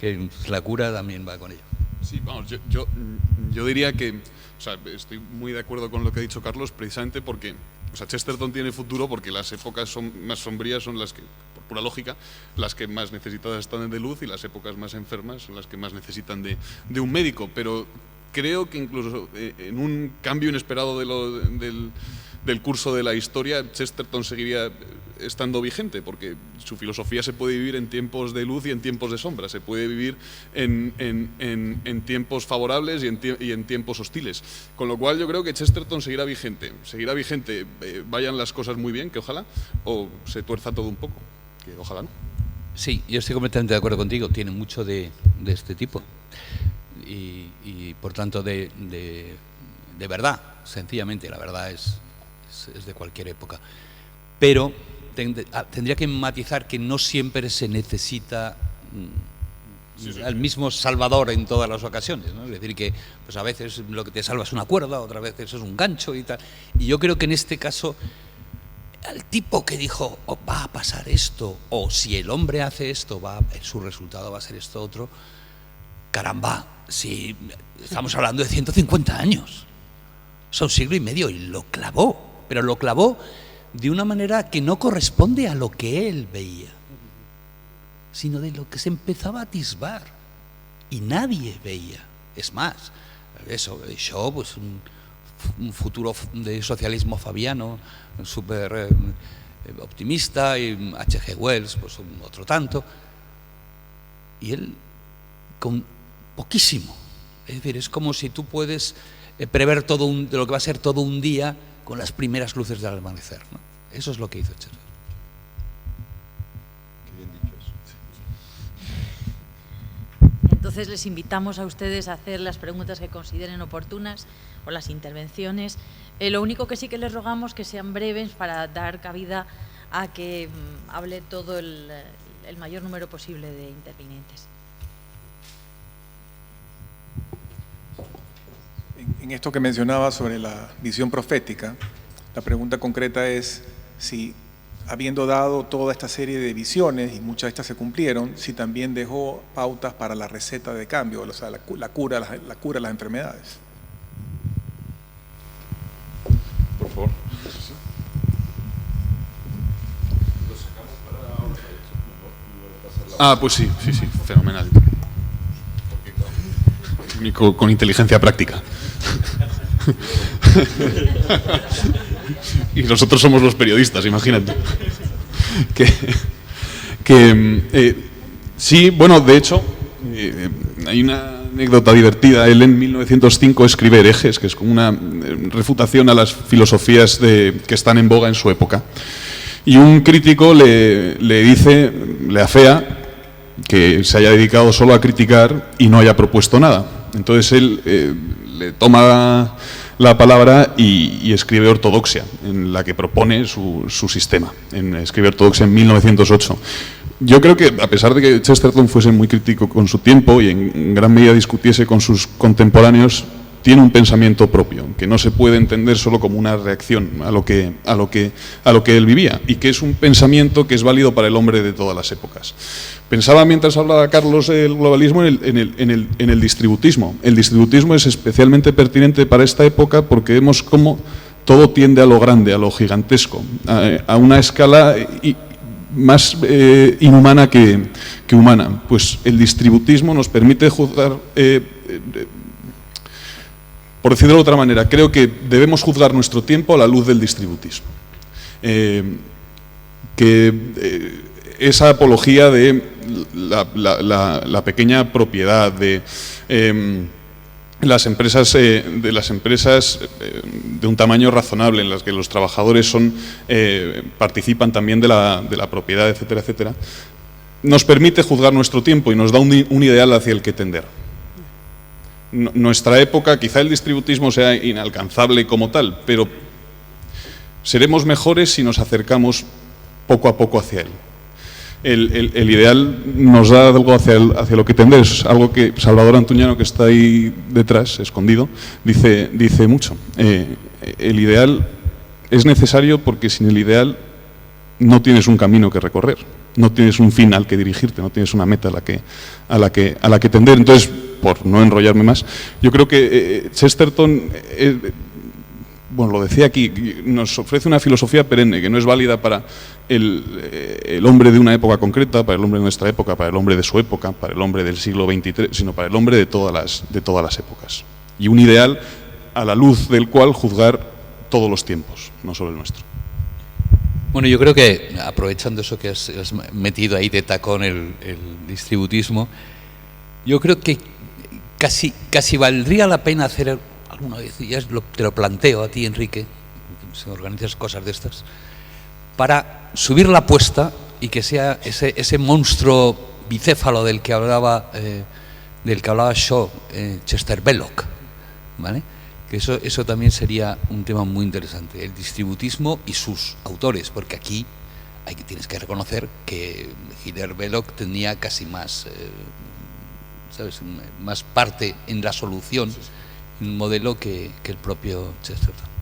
que la cura también va con ello. Sí, vamos, yo diría que, o sea, estoy muy de acuerdo con lo que ha dicho Carlos, precisamente porque, o sea, Chesterton tiene futuro porque las épocas más sombrías son las que, por pura lógica, las que más necesitadas están de luz, y las épocas más enfermas son las que más necesitan de un médico. Pero creo que incluso en un cambio inesperado del curso de la historia, Chesterton seguiría estando vigente, porque su filosofía se puede vivir en tiempos de luz y en tiempos de sombra, se puede vivir en tiempos favorables y en tiempos hostiles, con lo cual yo creo que Chesterton seguirá vigente, vayan las cosas muy bien, que ojalá, o se tuerza todo un poco, que ojalá no. Sí, yo estoy completamente de acuerdo contigo, tiene mucho de este tipo y por tanto de verdad, sencillamente, la verdad es de cualquier época, pero tendría que matizar que no siempre se necesita al mismo salvador en todas las ocasiones, ¿no? Es decir, que pues a veces lo que te salva es una cuerda, otras veces es un gancho y tal, y yo creo que en este caso al tipo que dijo va a pasar esto, o si el hombre hace esto, su resultado va a ser esto otro, caramba, si estamos hablando de 150 años, son siglo y medio, y lo clavó, pero lo clavó de una manera que no corresponde a lo que él veía, sino de lo que se empezaba a atisbar y nadie veía. Es más, eso, Shaw, pues un futuro de socialismo fabiano súper optimista, y H.G. Wells, pues otro tanto, y él con poquísimo Es decir, es como si tú puedes prever de lo que va a ser todo un día con las primeras luces del amanecer, ¿no? Eso es lo que hizo Chesterton. Entonces les invitamos a ustedes a hacer las preguntas que consideren oportunas o las intervenciones. Lo único que sí que les rogamos que sean breves para dar cabida a que hable todo el mayor número posible de intervinientes. En esto que mencionaba sobre la visión profética, la pregunta concreta es si, habiendo dado toda esta serie de visiones, y muchas de estas se cumplieron, si también dejó pautas para la receta de cambio, o sea, la cura de las enfermedades. Por favor. Pues sí, fenomenal. Con inteligencia práctica. Y nosotros somos los periodistas, imagínate. Sí, bueno, de hecho, hay una anécdota divertida. Él en 1905 escribe Herejes, que es como una refutación a las filosofías que están en boga en su época. Y un crítico le dice, le afea, que se haya dedicado solo a criticar y no haya propuesto nada. Entonces él le toma la palabra y escribe Ortodoxia, en la que propone su sistema. Escribe Ortodoxia en 1908. Yo creo que, a pesar de que Chesterton fuese muy crítico con su tiempo y en gran medida discutiese con sus contemporáneos, tiene un pensamiento propio, que no se puede entender solo como una reacción a lo que él vivía, y que es un pensamiento que es válido para el hombre de todas las épocas. Pensaba mientras hablaba Carlos el globalismo en el distributismo. El distributismo es especialmente pertinente para esta época porque vemos cómo todo tiende a lo grande, a lo gigantesco, a una escala más inhumana que humana. Pues el distributismo nos permite juzgar, por decirlo de otra manera, creo que debemos juzgar nuestro tiempo a la luz del distributismo. Esa apología de la pequeña propiedad, de las empresas de un tamaño razonable, en las que los trabajadores participan también de la propiedad, etcétera, etcétera, nos permite juzgar nuestro tiempo y nos da un ideal hacia el que tender. Nuestra época, quizá el distributismo sea inalcanzable como tal, pero seremos mejores si nos acercamos poco a poco hacia él. El ideal nos da algo hacia lo que tender, es algo que Salvador Antuñano, que está ahí detrás, escondido, dice mucho. El ideal es necesario porque sin el ideal no tienes un camino que recorrer, no tienes un fin al que dirigirte, no tienes una meta a la que tender. Entonces, por no enrollarme más, yo creo que Chesterton, bueno, lo decía aquí, nos ofrece una filosofía perenne que no es válida para el hombre de una época concreta, para el hombre de nuestra época, para el hombre de su época, para el hombre del siglo XXIII, sino para el hombre de todas las épocas. Y un ideal a la luz del cual juzgar todos los tiempos, no solo el nuestro. Bueno, yo creo que, aprovechando eso que has metido ahí de tacón el distributismo, yo creo que casi valdría la pena hacer alguna vez, y ya te lo planteo a ti, Enrique, si organizas cosas de estas, para subir la apuesta y que sea ese monstruo bicéfalo del que hablaba Shaw, Chester Belloc, ¿vale? Que eso también sería un tema muy interesante, el distributismo y sus autores, porque aquí tienes que reconocer que Chester Belloc tenía casi más, más parte en la solución, en un modelo que el propio Chesterton.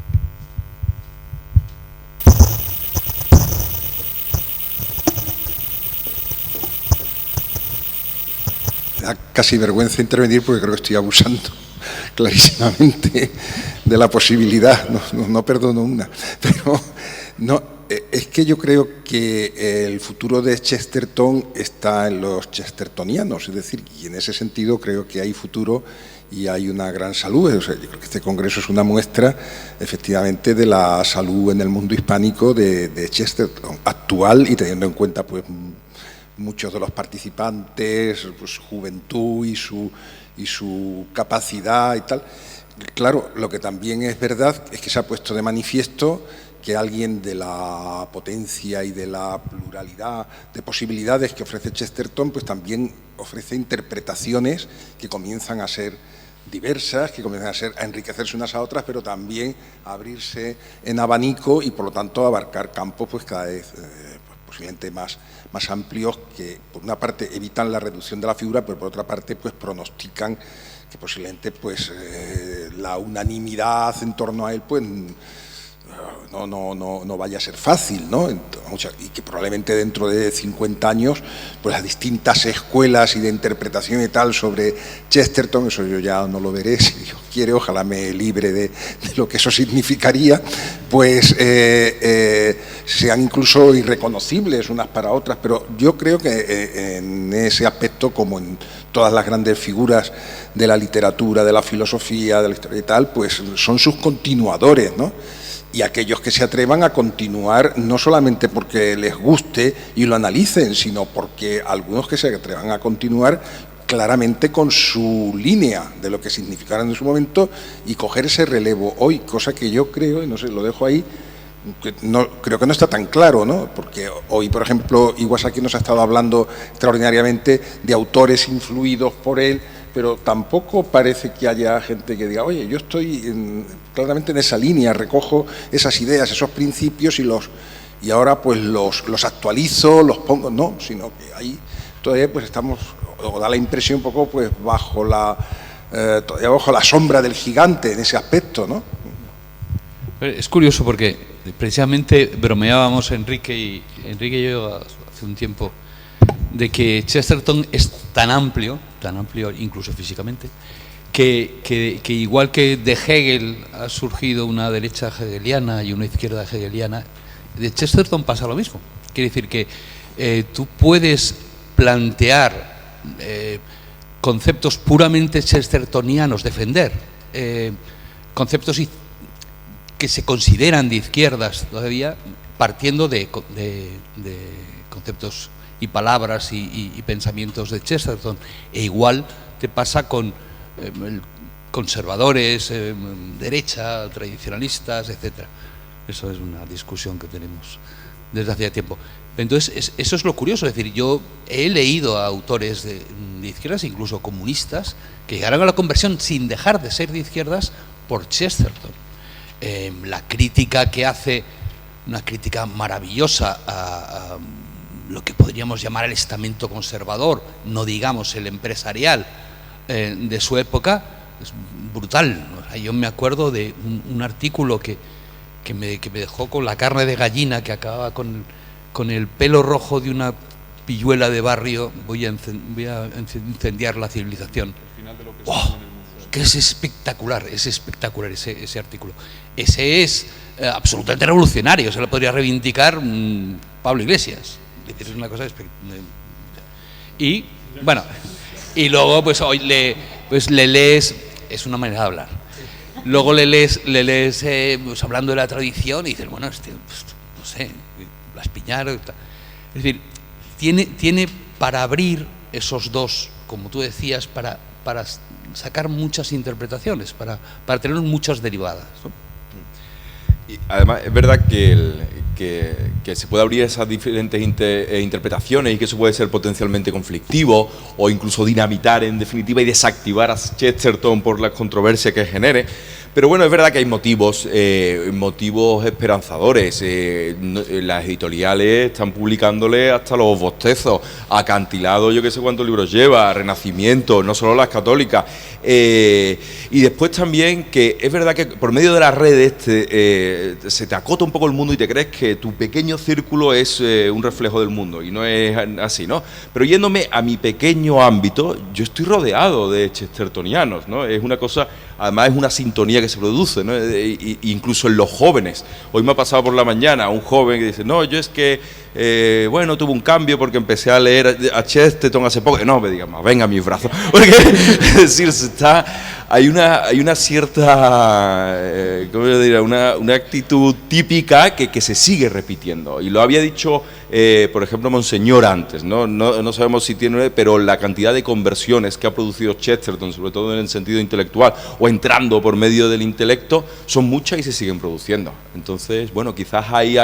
Me da casi vergüenza intervenir porque creo que estoy abusando clarísimamente de la posibilidad, no perdono una, pero no, es que yo creo que el futuro de Chesterton está en los chestertonianos, es decir, y en ese sentido creo que hay futuro y hay una gran salud. O sea, yo creo que este congreso es una muestra efectivamente de la salud en el mundo hispánico de Chesterton actual, y teniendo en cuenta pues muchos de los participantes, pues juventud y su capacidad y tal. Claro, lo que también es verdad es que se ha puesto de manifiesto que alguien de la potencia y de la pluralidad de posibilidades que ofrece Chesterton, pues también ofrece interpretaciones que comienzan a ser diversas, que comienzan a enriquecerse unas a otras, pero también a abrirse en abanico y por lo tanto abarcar campos pues cada vez posiblemente más amplios, que por una parte evitan la reducción de la figura, pero por otra parte pues pronostican que posiblemente pues la unanimidad en torno a él pues no vaya a ser fácil, ¿no? Y que probablemente dentro de 50 años pues las distintas escuelas y de interpretación y tal sobre Chesterton, eso yo ya no lo veré, si Dios quiere, ojalá me libre de lo que eso significaría, pues sean incluso irreconocibles unas para otras, pero yo creo que en ese aspecto, como en todas las grandes figuras de la literatura, de la filosofía, de la historia y tal, pues son sus continuadores, ¿no? Y aquellos que se atrevan a continuar, no solamente porque les guste y lo analicen, sino porque algunos que se atrevan a continuar claramente con su línea de lo que significaron en su momento y coger ese relevo hoy, cosa que yo creo, y no sé, lo dejo ahí, que creo que no está tan claro, ¿no? Porque hoy, por ejemplo, Iwasaki nos ha estado hablando extraordinariamente de autores influidos por él, pero tampoco parece que haya gente que diga, oye, yo estoy claramente en esa línea, recojo esas ideas, esos principios y ahora pues los actualizo, los pongo, no, sino que ahí todavía pues estamos, o da la impresión un poco pues todavía bajo la sombra del gigante en ese aspecto, ¿no? Es curioso porque precisamente bromeábamos Enrique y yo hace un tiempo de que Chesterton es tan amplio incluso físicamente, que igual que de Hegel ha surgido una derecha hegeliana y una izquierda hegeliana, de Chesterton pasa lo mismo. Quiere decir que tú puedes plantear conceptos puramente chestertonianos, defender conceptos que se consideran de izquierdas todavía, partiendo de conceptos y palabras y pensamientos de Chesterton. E igual te pasa con conservadores, derecha, tradicionalistas, etcétera. Eso es una discusión que tenemos desde hace tiempo. Entonces, eso es lo curioso. Es decir, yo he leído a autores de izquierdas, incluso comunistas, que llegaron a la conversión sin dejar de ser de izquierdas por Chesterton. La crítica que hace, una crítica maravillosa a lo que podríamos llamar el estamento conservador, no digamos el empresarial de su época, es brutal. O sea, yo me acuerdo de un artículo que me dejó con la carne de gallina, que acababa con el pelo rojo de una pilluela de barrio, voy a incendiar la civilización. ¡Oh! Que es espectacular ese artículo. Ese es absolutamente revolucionario, se lo podría reivindicar Pablo Iglesias. Es una cosa y bueno, y luego pues hoy le lees, es una manera de hablar, luego le lees pues, hablando de la tradición y dices, bueno, pues, no sé, Blas Piñar, es decir, tiene para abrir esos dos, como tú decías, para sacar muchas interpretaciones, para tener muchas derivadas, ¿no? Y además es verdad que se puede abrir esas diferentes interpretaciones y que eso puede ser potencialmente conflictivo o incluso dinamitar en definitiva y desactivar a Chesterton por las controversias que genere. Pero bueno, es verdad que hay motivos esperanzadores. Las editoriales están publicándole hasta los bostezos, Acantilado, yo que sé cuántos libros lleva, Renacimiento, no solo las católicas. Y después también que es verdad que por medio de las redes se te acota un poco el mundo y te crees que tu pequeño círculo es un reflejo del mundo y no es así, ¿no? Pero yéndome a mi pequeño ámbito, yo estoy rodeado de chestertonianos, ¿no? Es una cosa, además es una sintonía que se produce, ¿no? Incluso en los jóvenes. Hoy me ha pasado por la mañana un joven que dice, no, yo es que bueno, tuve un cambio porque empecé a leer a Chesterton hace poco. No me digas más, venga a mis brazos. Porque, es decir, hay una cierta, ¿cómo yo diría? Una actitud típica que se sigue repitiendo. Y lo había dicho por ejemplo, Monseñor antes, ¿no? No sabemos si tiene, pero la cantidad de conversiones que ha producido Chesterton, sobre todo en el sentido intelectual, o entrando por medio del intelecto, son muchas y se siguen produciendo. Entonces, bueno, quizás ahí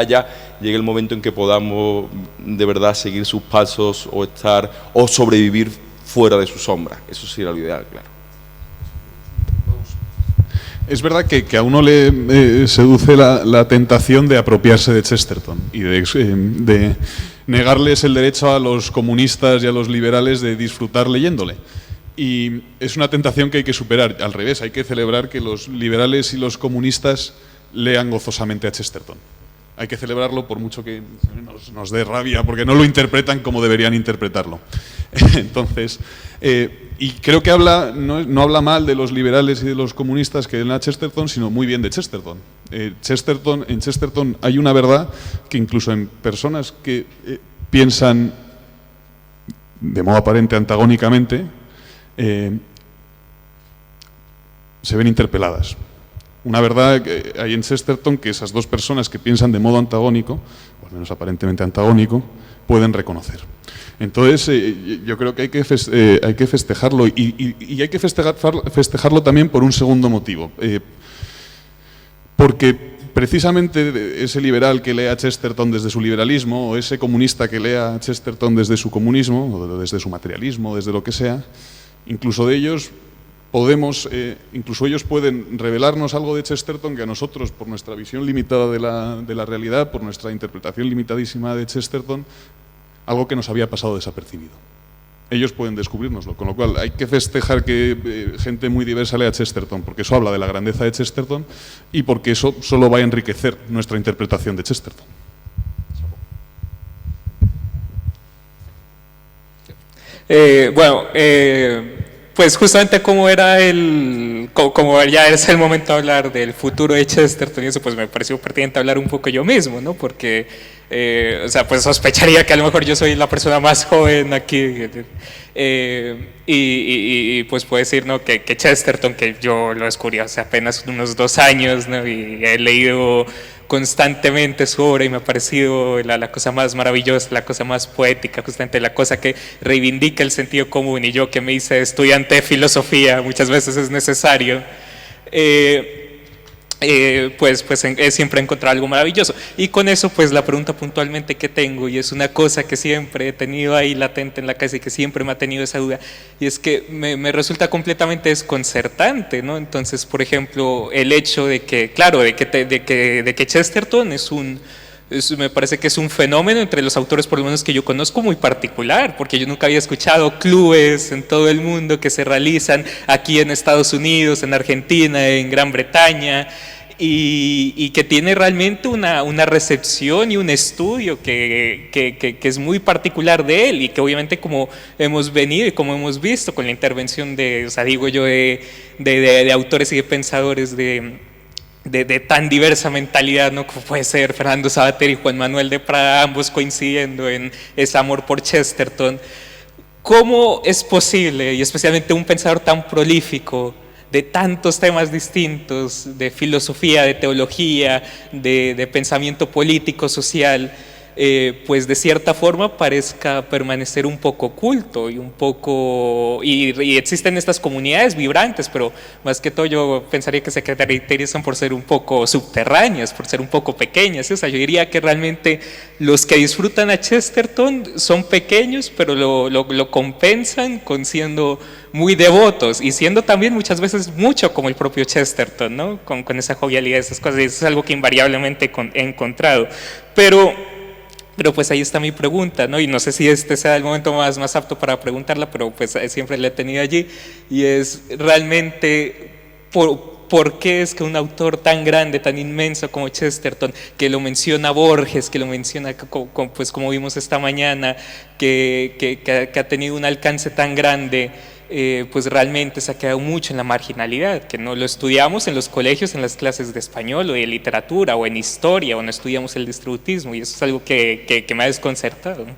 llegue el momento en que podamos de verdad seguir sus pasos o sobrevivir fuera de su sombra. Eso sería lo ideal, claro. Es verdad que a uno le seduce la tentación de apropiarse de Chesterton y de negarles el derecho a los comunistas y a los liberales de disfrutar leyéndole. Y es una tentación que hay que superar. Al revés, hay que celebrar que los liberales y los comunistas lean gozosamente a Chesterton. Hay que celebrarlo por mucho que nos dé rabia, porque no lo interpretan como deberían interpretarlo. Entonces, y creo que no habla mal de los liberales y de los comunistas que leen a Chesterton, sino muy bien de Chesterton. En Chesterton hay una verdad que incluso en personas que piensan de modo aparente antagónicamente, se ven interpeladas. Una verdad que hay en Chesterton que esas dos personas que piensan de modo antagónico, o al menos aparentemente antagónico, pueden reconocer. Entonces, yo creo que hay que festejarlo y hay que festejarlo también por un segundo motivo. Porque precisamente ese liberal que lea a Chesterton desde su liberalismo, o ese comunista que lea a Chesterton desde su comunismo, o desde su materialismo, desde lo que sea, incluso ellos pueden revelarnos algo de Chesterton que a nosotros, por nuestra visión limitada de la realidad, por nuestra interpretación limitadísima de Chesterton, algo que nos había pasado desapercibido. Ellos pueden descubrirnoslo, con lo cual hay que festejar que gente muy diversa lea Chesterton, porque eso habla de la grandeza de Chesterton y porque eso solo va a enriquecer nuestra interpretación de Chesterton. Pues justamente como ya es el momento de hablar del futuro de Chesterton y eso, pues me pareció pertinente hablar un poco yo mismo, ¿no? Porque, pues sospecharía que a lo mejor yo soy la persona más joven aquí y pues puedo decir, ¿no? que Chesterton, que yo lo descubrí hace apenas unos 2 años, ¿no? Y he leído constantemente su obra y me ha parecido la cosa más maravillosa, la cosa más poética, justamente la cosa que reivindica el sentido común, y yo que me hice estudiante de filosofía, muchas veces es necesario, siempre he encontrado algo maravilloso. Y con eso, pues la pregunta puntualmente que tengo, y es una cosa que siempre he tenido ahí latente en la cabeza y que siempre me ha tenido esa duda, y es que me resulta completamente desconcertante, ¿no? Entonces, por ejemplo, el hecho de que, claro, de que Chesterton me parece que es un fenómeno entre los autores, por lo menos que yo conozco, muy particular, porque yo nunca había escuchado clubes en todo el mundo que se realizan aquí en Estados Unidos, en Argentina, en Gran Bretaña, y que tiene realmente una recepción y un estudio que es muy particular de él, y que obviamente, como hemos venido y como hemos visto con la intervención de autores y de pensadores de tan diversa mentalidad, ¿no? Como puede ser Fernando Savater y Juan Manuel de Prada, ambos coincidiendo en ese amor por Chesterton. ¿Cómo es posible, y especialmente un pensador tan prolífico, de tantos temas distintos, de filosofía, de teología, de pensamiento político, social, pues de cierta forma parezca permanecer un poco oculto y existen estas comunidades vibrantes, pero más que todo yo pensaría que se caracterizan por ser un poco subterráneas, por ser un poco pequeñas? O sea, yo diría que realmente los que disfrutan a Chesterton son pequeños, pero lo compensan con siendo muy devotos y siendo también muchas veces mucho como el propio Chesterton, ¿no? Con esa jovialidad, esas cosas, y eso es algo que invariablemente he encontrado. Pero pues ahí está mi pregunta, ¿no? Y no sé si este sea el momento más apto para preguntarla, pero pues siempre la he tenido allí, y es realmente ¿por qué es que un autor tan grande, tan inmenso como Chesterton, que lo menciona Borges, que lo menciona pues como vimos esta mañana, que ha tenido un alcance tan grande, pues realmente se ha quedado mucho en la marginalidad, que no lo estudiamos en los colegios, en las clases de español o de literatura o en historia, o no estudiamos el distributismo, y eso es algo que me ha desconcertado, ¿no?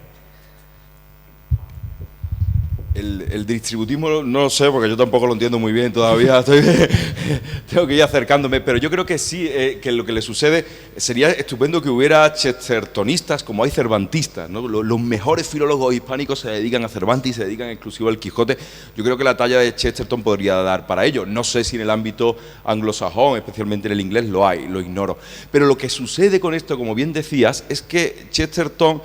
El distributismo no lo sé, porque yo tampoco lo entiendo muy bien todavía, tengo que ir acercándome, pero yo creo que sí, que lo que le sucede sería estupendo que hubiera chestertonistas como hay cervantistas, ¿no? Los mejores filólogos hispánicos se dedican a Cervantes y se dedican exclusivo al Quijote. Yo creo que la talla de Chesterton podría dar para ello. No sé si en el ámbito anglosajón, especialmente en el inglés, lo hay, lo ignoro. Pero lo que sucede con esto, como bien decías, es que Chesterton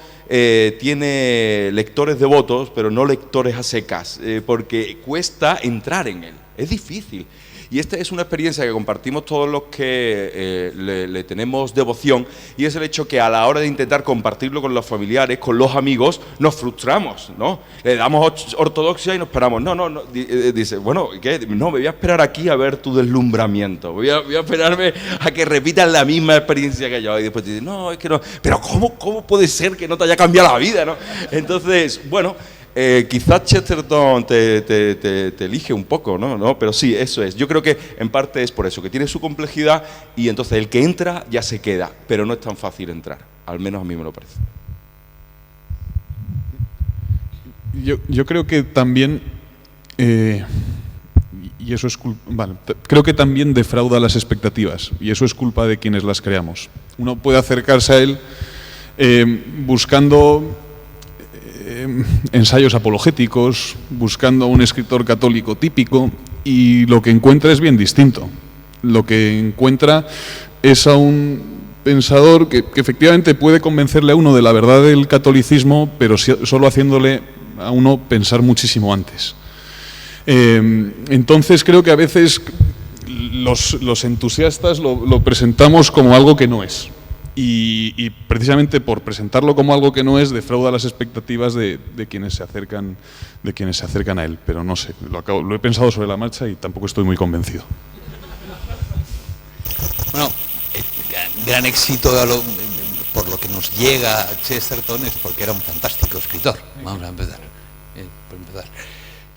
tiene lectores devotos, pero no lectores a secas, porque cuesta entrar en él, es difícil. Y esta es una experiencia que compartimos todos los que le tenemos devoción, y es el hecho que a la hora de intentar compartirlo con los familiares, con los amigos, nos frustramos, ¿no? Le damos ortodoxia y nos esperamos. No. Dice, bueno, ¿qué? No, me voy a esperar aquí a ver tu deslumbramiento. Voy a esperarme a que repitas la misma experiencia que yo. Y después dice, no, es que no. Pero ¿cómo puede ser que no te haya cambiado la vida, no? Entonces, bueno... quizás Chesterton te elige un poco, ¿no? Pero sí, eso es. Yo creo que en parte es por eso, que tiene su complejidad y entonces el que entra ya se queda, pero no es tan fácil entrar, al menos a mí me lo parece. Yo creo que también, y eso es creo que también defrauda las expectativas, y eso es culpa de quienes las creamos. Uno puede acercarse a él buscando ensayos apologéticos, buscando a un escritor católico típico, y lo que encuentra es bien distinto. Lo que encuentra es a un pensador que efectivamente puede convencerle a uno de la verdad del catolicismo, pero solo haciéndole a uno pensar muchísimo antes. Entonces creo que a veces los entusiastas lo presentamos como algo que no es. Y precisamente por presentarlo como algo que no es, defrauda las expectativas de quienes se acercan a él. Pero no sé, lo he pensado sobre la marcha y tampoco estoy muy convencido. Bueno, el gran éxito por lo que nos llega a Chesterton es porque era un fantástico escritor. Vamos a empezar. Por empezar.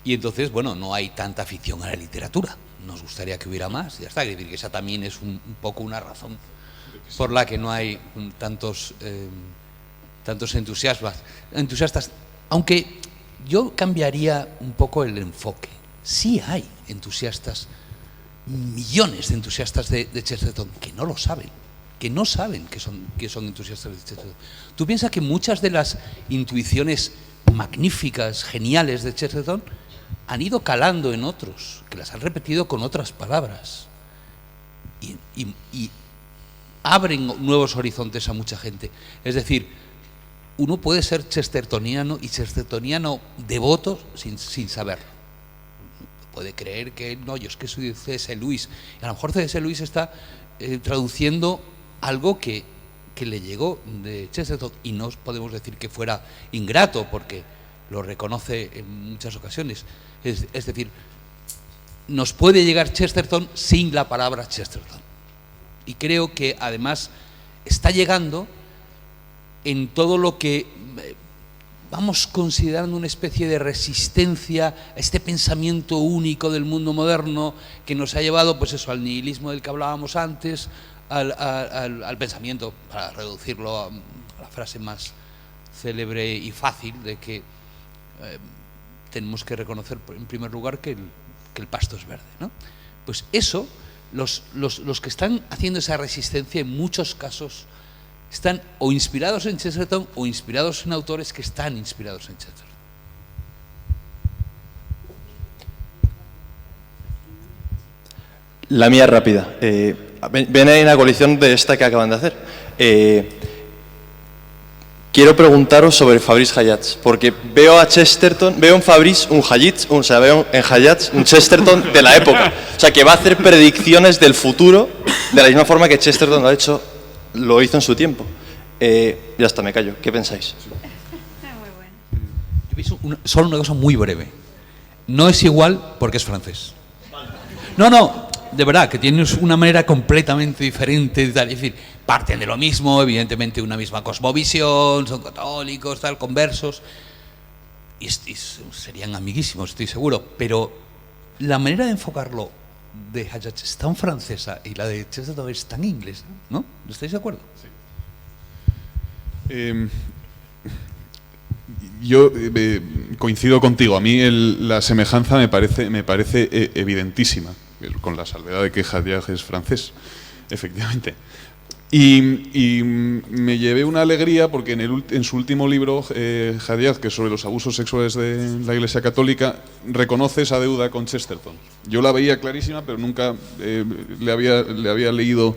Y entonces, bueno, no hay tanta afición a la literatura. Nos gustaría que hubiera más, ya está. Es decir, que esa también es un poco una razón por la que no hay tantos entusiastas. Aunque yo cambiaría un poco el enfoque. Sí hay entusiastas, millones de entusiastas de Chesterton que no lo saben, que son entusiastas de Chesterton. Tú piensas que muchas de las intuiciones magníficas, geniales de Chesterton han ido calando en otros, que las han repetido con otras palabras y abren nuevos horizontes a mucha gente. Es decir, uno puede ser chestertoniano y chestertoniano devoto sin saberlo. Puede creer que no, yo es que soy de C.S. Lewis. Y a lo mejor C.S. Lewis está traduciendo algo que le llegó de Chesterton, y no podemos decir que fuera ingrato, porque lo reconoce en muchas ocasiones. Es decir, nos puede llegar Chesterton sin la palabra Chesterton. Y creo que además está llegando en todo lo que vamos considerando una especie de resistencia a este pensamiento único del mundo moderno que nos ha llevado, pues eso, al nihilismo del que hablábamos antes, al pensamiento, para reducirlo a la frase más célebre y fácil, de que tenemos que reconocer en primer lugar que el pasto es verde, ¿no? Pues eso, los que están haciendo esa resistencia en muchos casos están o inspirados en Chesterton o inspirados en autores que están inspirados en Chesterton. La mía es rápida. Viene en la coalición de esta que acaban de hacer. Quiero preguntaros sobre Fabrice Hayats, porque veo a Chesterton, veo en Fabrice un Hayats, veo en Hayats un Chesterton de la época. O sea, que va a hacer predicciones del futuro de la misma forma que Chesterton lo hizo en su tiempo. Ya está, me callo. ¿Qué pensáis? Yo pienso solo una cosa muy breve. No es igual porque es francés. No, de verdad, que tienes una manera completamente diferente. Es decir, parten de lo mismo, evidentemente una misma cosmovisión, son católicos, conversos, y serían amiguísimos, estoy seguro. Pero la manera de enfocarlo de Hayats es tan francesa y la de Chesterton es tan inglesa, ¿no? ¿Estáis de acuerdo? Sí. Yo coincido contigo. A mí la semejanza me parece evidentísima, con la salvedad de que Hadjadj es francés, efectivamente. Y me llevé una alegría porque en su último libro, Hadjadj, que es sobre los abusos sexuales de la Iglesia Católica, reconoce esa deuda con Chesterton. Yo la veía clarísima, pero nunca le había leído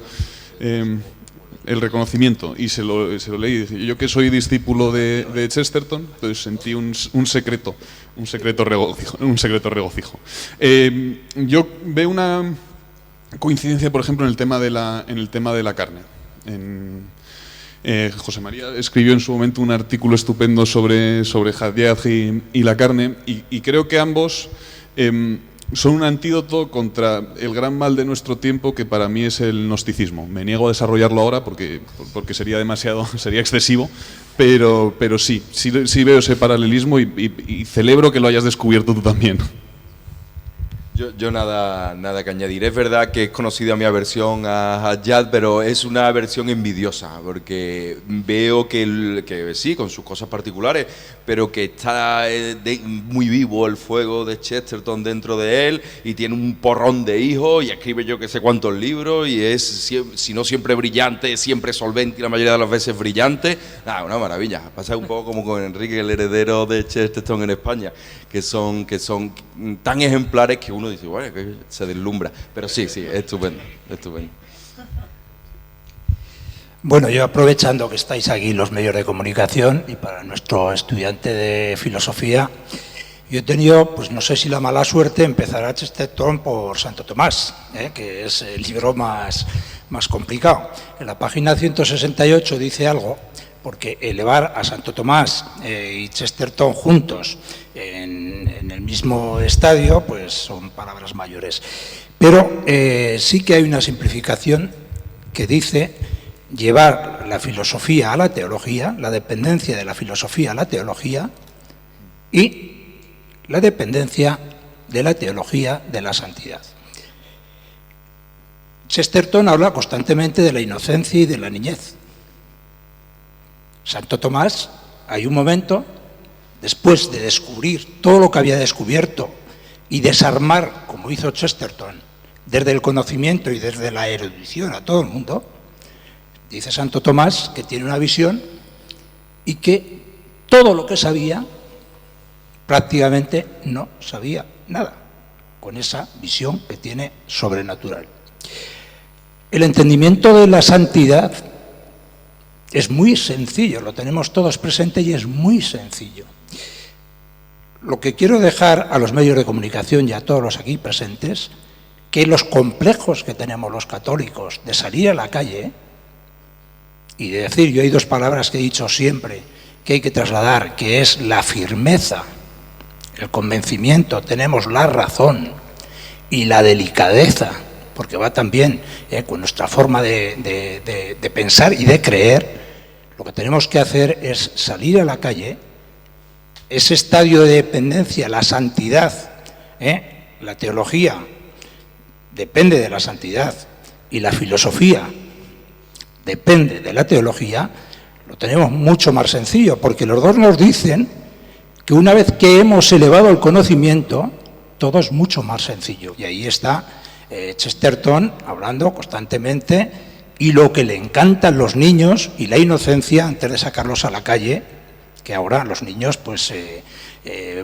el reconocimiento, y se lo leí. Yo, que soy discípulo de Chesterton, pues sentí un secreto regocijo. Yo veo una coincidencia, por ejemplo, en el tema de la carne. José María escribió en su momento un artículo estupendo sobre Hadjadj y la carne, y creo que ambos son un antídoto contra el gran mal de nuestro tiempo, que para mí es el gnosticismo. Me niego a desarrollarlo ahora porque sería excesivo, pero sí veo ese paralelismo, y celebro que lo hayas descubierto tú también. Yo nada que añadir. Es verdad que es conocida mi aversión a Hadjadj, pero es una aversión envidiosa, porque veo que sí, con sus cosas particulares, pero que está muy vivo el fuego de Chesterton dentro de él, y tiene un porrón de hijos, y escribe yo que sé cuántos libros, y es, si no siempre brillante, siempre solvente, y la mayoría de las veces brillante. Una maravilla. Pasa un poco como con Enrique, el heredero de Chesterton en España, que son tan ejemplares que uno dice, bueno, que se deslumbra. Pero sí, estupendo. Bueno, yo, aprovechando que estáis aquí los medios de comunicación, y para nuestro estudiante de filosofía, yo he tenido, pues no sé si la mala suerte, empezar a Chesterton por Santo Tomás, que es el libro más complicado. En la página 168 dice algo, porque elevar a Santo Tomás y Chesterton juntos en el mismo estadio, pues son palabras mayores. Pero sí que hay una simplificación que dice llevar la filosofía a la teología, la dependencia de la filosofía a la teología, y la dependencia de la teología de la santidad. Chesterton habla constantemente de la inocencia y de la niñez. Santo Tomás, hay un momento, después de descubrir todo lo que había descubierto y desarmar, como hizo Chesterton, desde el conocimiento y desde la erudición a todo el mundo, dice Santo Tomás que tiene una visión y que todo lo que sabía prácticamente no sabía nada, con esa visión que tiene sobrenatural. El entendimiento de la santidad es muy sencillo, lo tenemos todos presente y es muy sencillo. Lo que quiero dejar a los medios de comunicación y a todos los aquí presentes, que los complejos que tenemos los católicos de salir a la calle y de decir, yo hay dos palabras que he dicho siempre que hay que trasladar, que es la firmeza, el convencimiento, tenemos la razón, y la delicadeza, porque va también con nuestra forma de pensar y de creer. Lo que tenemos que hacer es salir a la calle, ese estadio de dependencia, la santidad, la teología depende de la santidad y la filosofía depende de la teología, lo tenemos mucho más sencillo, porque los dos nos dicen que una vez que hemos elevado el conocimiento, todo es mucho más sencillo. Y ahí está Chesterton hablando constantemente, y lo que le encantan los niños y la inocencia antes de sacarlos a la calle, que ahora los niños pues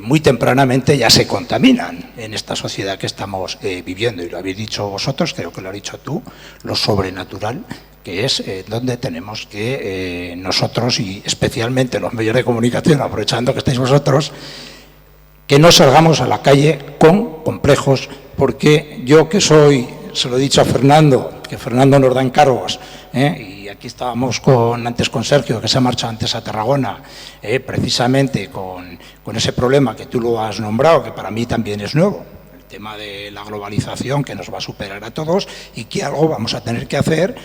muy tempranamente ya se contaminan en esta sociedad que estamos viviendo, y lo habéis dicho vosotros, creo que lo has dicho tú, lo sobrenatural, que es donde tenemos que nosotros, y especialmente los medios de comunicación, aprovechando que estáis vosotros, que no salgamos a la calle con complejos, porque yo, que soy, se lo he dicho a Fernando, que Fernando nos da encargos, y aquí estábamos antes con Sergio, que se ha marchado antes a Tarragona, precisamente con ese problema que tú lo has nombrado, que para mí también es nuevo, el tema de la globalización, que nos va a superar a todos, y que algo vamos a tener que hacer,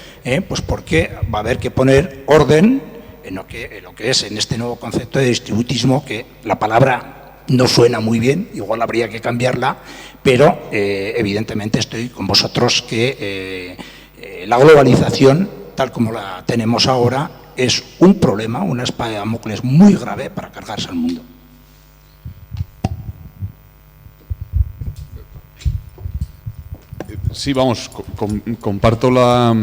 pues porque va a haber que poner orden en lo que es en este nuevo concepto de distributismo, que la palabra no suena muy bien, igual habría que cambiarla, pero evidentemente estoy con vosotros que la globalización, tal como la tenemos ahora, es un problema, una espada de Damocles muy grave para cargarse al mundo. Sí, vamos, comparto la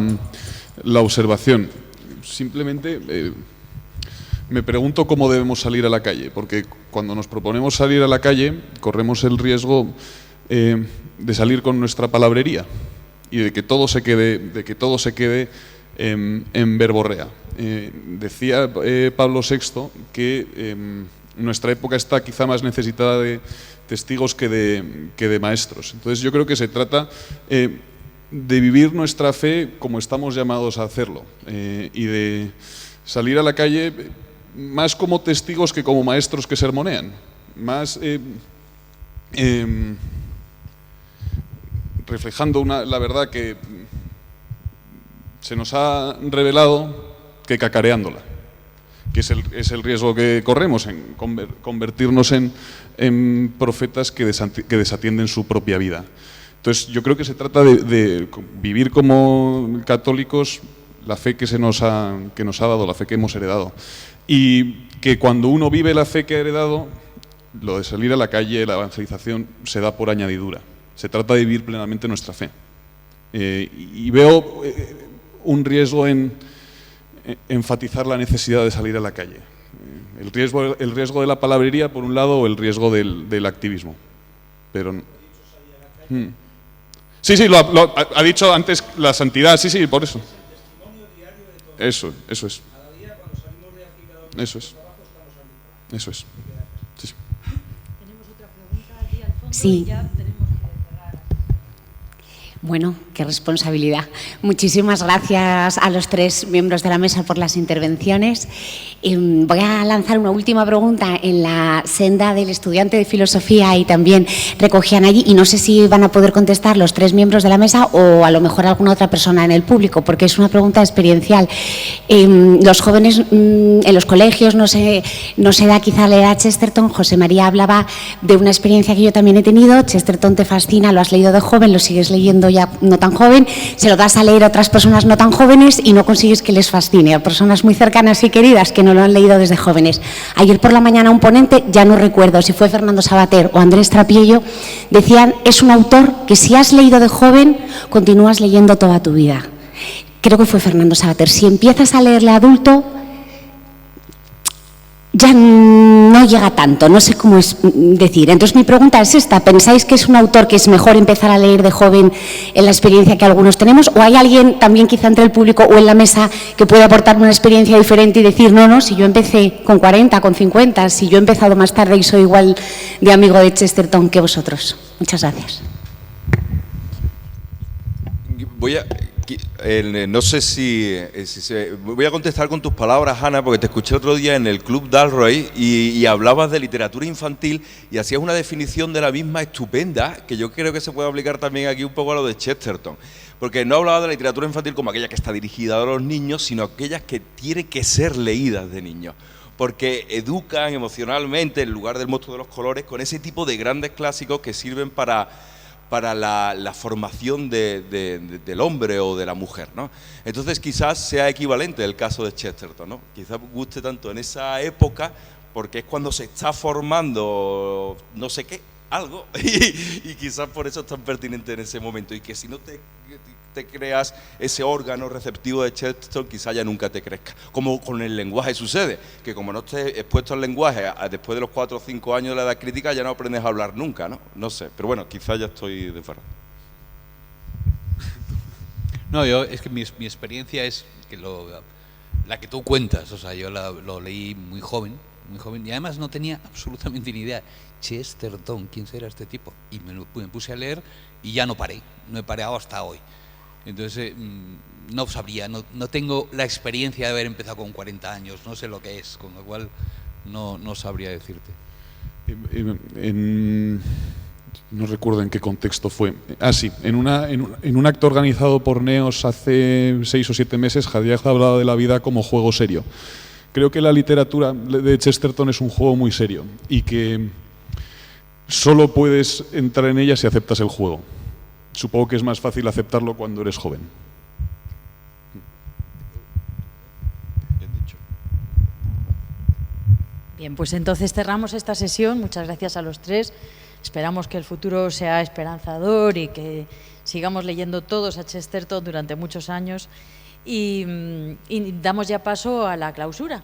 observación. Simplemente me pregunto cómo debemos salir a la calle, porque cuando nos proponemos salir a la calle corremos el riesgo de salir con nuestra palabrería y de que todo se quede en verborrea. Decía Pablo VI que nuestra época está quizá más necesitada de testigos que de maestros. Entonces yo creo que se trata de vivir nuestra fe como estamos llamados a hacerlo y de salir a la calle más como testigos que como maestros que sermonean, más reflejando la verdad que se nos ha revelado que cacareándola, que es el riesgo que corremos en convertirnos en profetas que desatienden su propia vida. Entonces yo creo que se trata de vivir como católicos la fe que nos ha dado, la fe que hemos heredado. Y que cuando uno vive la fe que ha heredado, lo de salir a la calle, la evangelización, se da por añadidura. Se trata de vivir plenamente nuestra fe. Y veo un riesgo en enfatizar la necesidad de salir a la calle. El riesgo de la palabrería, por un lado, o el riesgo del activismo. Pero sí, ha dicho antes la santidad, sí, por eso. Eso es. Eso es. Sí. Tenemos otra pregunta allí al fondo Sí. y ya tenemos que cerrar. Bueno, qué responsabilidad. Muchísimas gracias a los tres miembros de la mesa por las intervenciones. Voy a lanzar una última pregunta en la senda del estudiante de filosofía y también recogían allí, y no sé si van a poder contestar los tres miembros de la mesa o a lo mejor alguna otra persona en el público, porque es una pregunta experiencial. Los jóvenes en los colegios no se da quizá leer a Chesterton. José María hablaba de una experiencia que yo también he tenido. Chesterton te fascina, lo has leído de joven, lo sigues leyendo ya no tan joven, se lo das a leer a otras personas no tan jóvenes y no consigues que les fascine, a personas muy cercanas y queridas que no lo han leído desde jóvenes. Ayer por la mañana un ponente, ya no recuerdo si fue Fernando Savater o Andrés Trapiello, decían, es un autor que si has leído de joven, continúas leyendo toda tu vida. Creo que fue Fernando Savater. Si empiezas a leerle adulto, ya no llega tanto, no sé cómo es decir. Entonces mi pregunta es esta: ¿pensáis que es un autor que es mejor empezar a leer de joven en la experiencia que algunos tenemos? ¿O hay alguien también quizá entre el público o en la mesa que puede aportar una experiencia diferente y decir, no, si yo empecé con 40, con 50, si yo he empezado más tarde y soy igual de amigo de Chesterton que vosotros? Muchas gracias. No sé si voy a contestar con tus palabras, Ana, porque te escuché otro día en el Club Dalroy y hablabas de literatura infantil y hacías una definición de la misma estupenda, que yo creo que se puede aplicar también aquí un poco a lo de Chesterton, porque no hablaba de la literatura infantil como aquella que está dirigida a los niños, sino aquellas que tienen que ser leídas de niños, porque educan emocionalmente en lugar del monstruo de los colores con ese tipo de grandes clásicos que sirven para la formación del hombre o de la mujer, ¿no? Entonces quizás sea equivalente el caso de Chesterton, ¿no? Quizás guste tanto en esa época porque es cuando se está formando no sé qué, algo, y quizás por eso es tan pertinente en ese momento, y que si no te creas ese órgano receptivo de Chesterton, quizás ya nunca te crezca. Como con el lenguaje sucede, que como no estés expuesto al lenguaje después de los 4 o 5 años de la edad crítica, ya no aprendes a hablar nunca, ¿no? No sé, pero bueno, quizás ya estoy desfarrado. No, es que mi experiencia es que la que tú cuentas, o sea, yo lo leí muy joven, y además no tenía absolutamente ni idea. Chesterton, ¿quién será este tipo? Y me puse a leer y ya no paré, no he parado hasta hoy. Entonces, no sabría, no tengo la experiencia de haber empezado con 40 años, no sé lo que es, con lo cual no sabría decirte. No recuerdo en qué contexto fue. Sí, en un acto organizado por Neos hace 6 o 7 meses, Jadiaj hablaba de la vida como juego serio. Creo que la literatura de Chesterton es un juego muy serio y que solo puedes entrar en ella si aceptas el juego. Supongo que es más fácil aceptarlo cuando eres joven. Bien dicho. Bien, pues entonces cerramos esta sesión. Muchas gracias a los tres. esperamos que el futuro sea esperanzador y que sigamos leyendo todos a Chesterton durante muchos años y damos ya paso a la clausura.